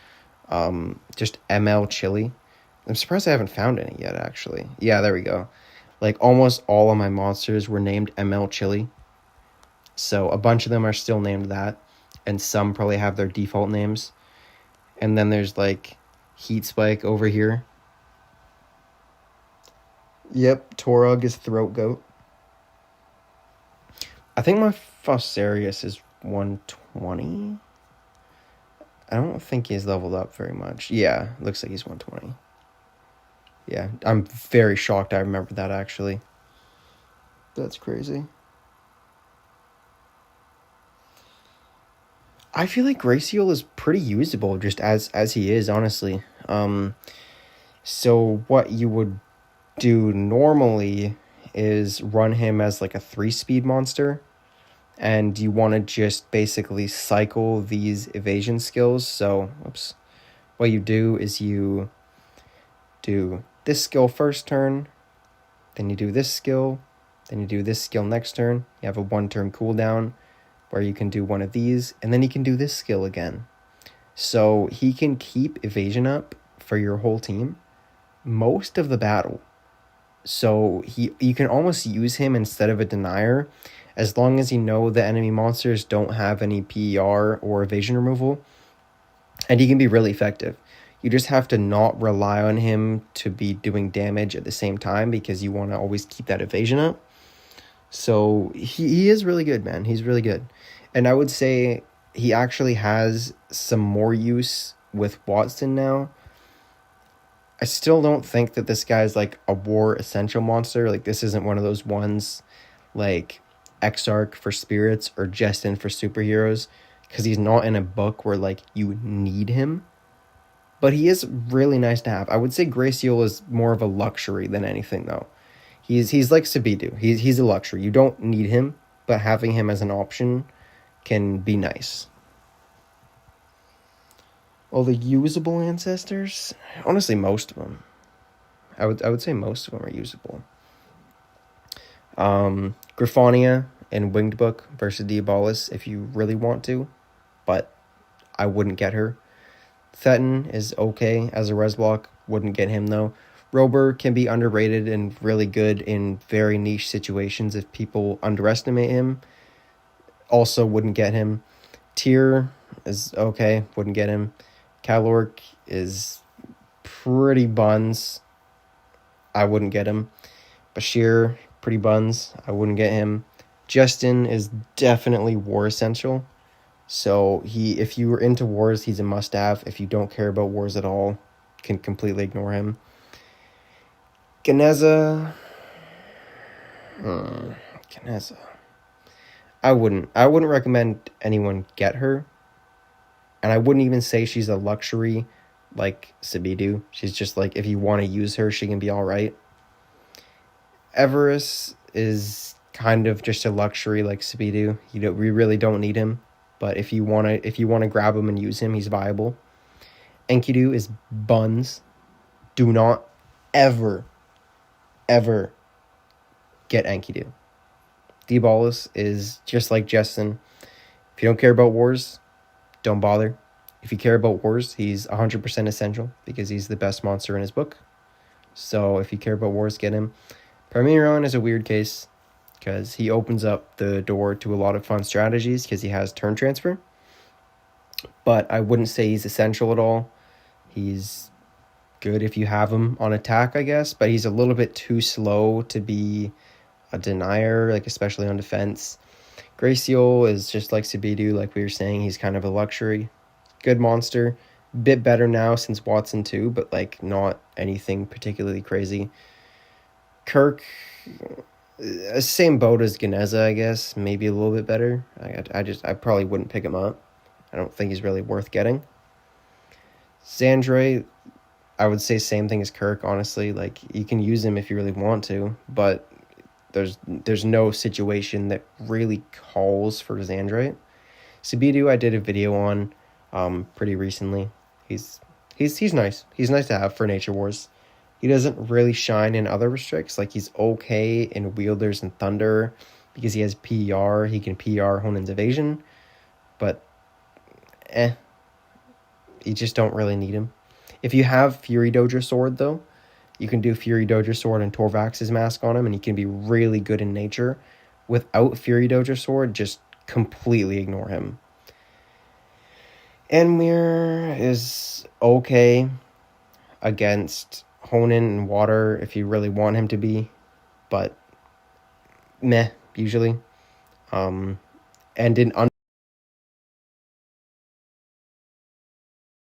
just ML Chili. I'm surprised I haven't found any yet, actually. Yeah, there we go. Like almost all of my monsters were named ML Chili. So a bunch of them are still named that, and some probably have their default names. And then there's like Heat Spike over here. Yep, Torog is Throat Goat. I think my Fossarius is 120. I don't think he's leveled up very much. Yeah, looks like he's 120. Yeah, I'm very shocked I remember that, actually. That's crazy. I feel like Graciole is pretty usable just as he is, honestly. So what you would do normally is run him as like a 3-speed monster, and you want to just basically cycle these evasion skills. So, whoops. What you do is you do this skill first turn, then you do this skill, then you do this skill next turn. You have a 1-turn cooldown where you can do one of these, and then you can do this skill again. So he can keep evasion up for your whole team most of the battle. So you can almost use him instead of a denier, as long as you know the enemy monsters don't have any PER or evasion removal, and he can be really effective. You just have to not rely on him to be doing damage at the same time, because you want to always keep that evasion up. So he is really good, man. He's really good. And I would say he actually has some more use with Watson now. I still don't think that this guy's like a war essential monster. Like, this isn't one of those ones like Exarch for spirits or Justin for superheroes, because he's not in a book where like you need him. But he is really nice to have. I would say Graciole is more of a luxury than anything, though. He's like Sabidu. He's a luxury. You don't need him, but having him as an option can be nice. All the usable ancestors, honestly, most of them. I would say most of them are usable. Griffonia and Winged Book versus Diabolus if you really want to, but I wouldn't get her. Thetan is okay as a res block, wouldn't get him though. Rober can be underrated and really good in very niche situations if people underestimate him. Also wouldn't get him. Tyr is okay, wouldn't get him. Calorc is pretty buns. I wouldn't get him. Bashir, pretty buns. I wouldn't get him. Justin is definitely war essential. So if you were into wars, he's a must-have. If you don't care about wars at all, can completely ignore him. Ganeza. Ganeza. I wouldn't recommend anyone get her. And I wouldn't even say she's a luxury like Sabidu. She's just like, if you want to use her, she can be all right. Everest is kind of just a luxury like Sabidu. We really don't need him. But if you want to grab him and use him, he's viable. Enkidu is buns. Do not ever get Enkidu. Diabolus is just like Justin. If you don't care about wars, don't bother. If you care about wars, he's 100% essential because he's the best monster in his book. So if you care about wars, get him. Parmeron is a weird case because he opens up the door to a lot of fun strategies because he has turn transfer. But I wouldn't say he's essential at all. He's good if you have him on attack, I guess, but he's a little bit too slow to be a denier, like especially on defense. Graciole is just like Sabidu, like we were saying. He's kind of a luxury. Good monster. Bit better now since Watson 2, but like not anything particularly crazy. Kirk, same boat as Ganeza, I guess. Maybe a little bit better. I probably wouldn't pick him up. I don't think he's really worth getting. Xandre, I would say same thing as Kirk, honestly. Like, you can use him if you really want to, but there's no situation that really calls for Xandre. Sabidu, I did a video on pretty recently. He's nice. He's nice to have for Nature Wars. He doesn't really shine in other restricts. Like, he's okay in Wielders and Thunder because he has PER. He can PER Honin's Evasion, but you just don't really need him. If you have Fury Dojo Sword, though, you can do Fury Dojo Sword and Torvax's mask on him, and he can be really good in nature. Without Fury Dojo Sword, just completely ignore him. Enmir is okay against Honin and Water if you really want him to be, but meh, usually. And in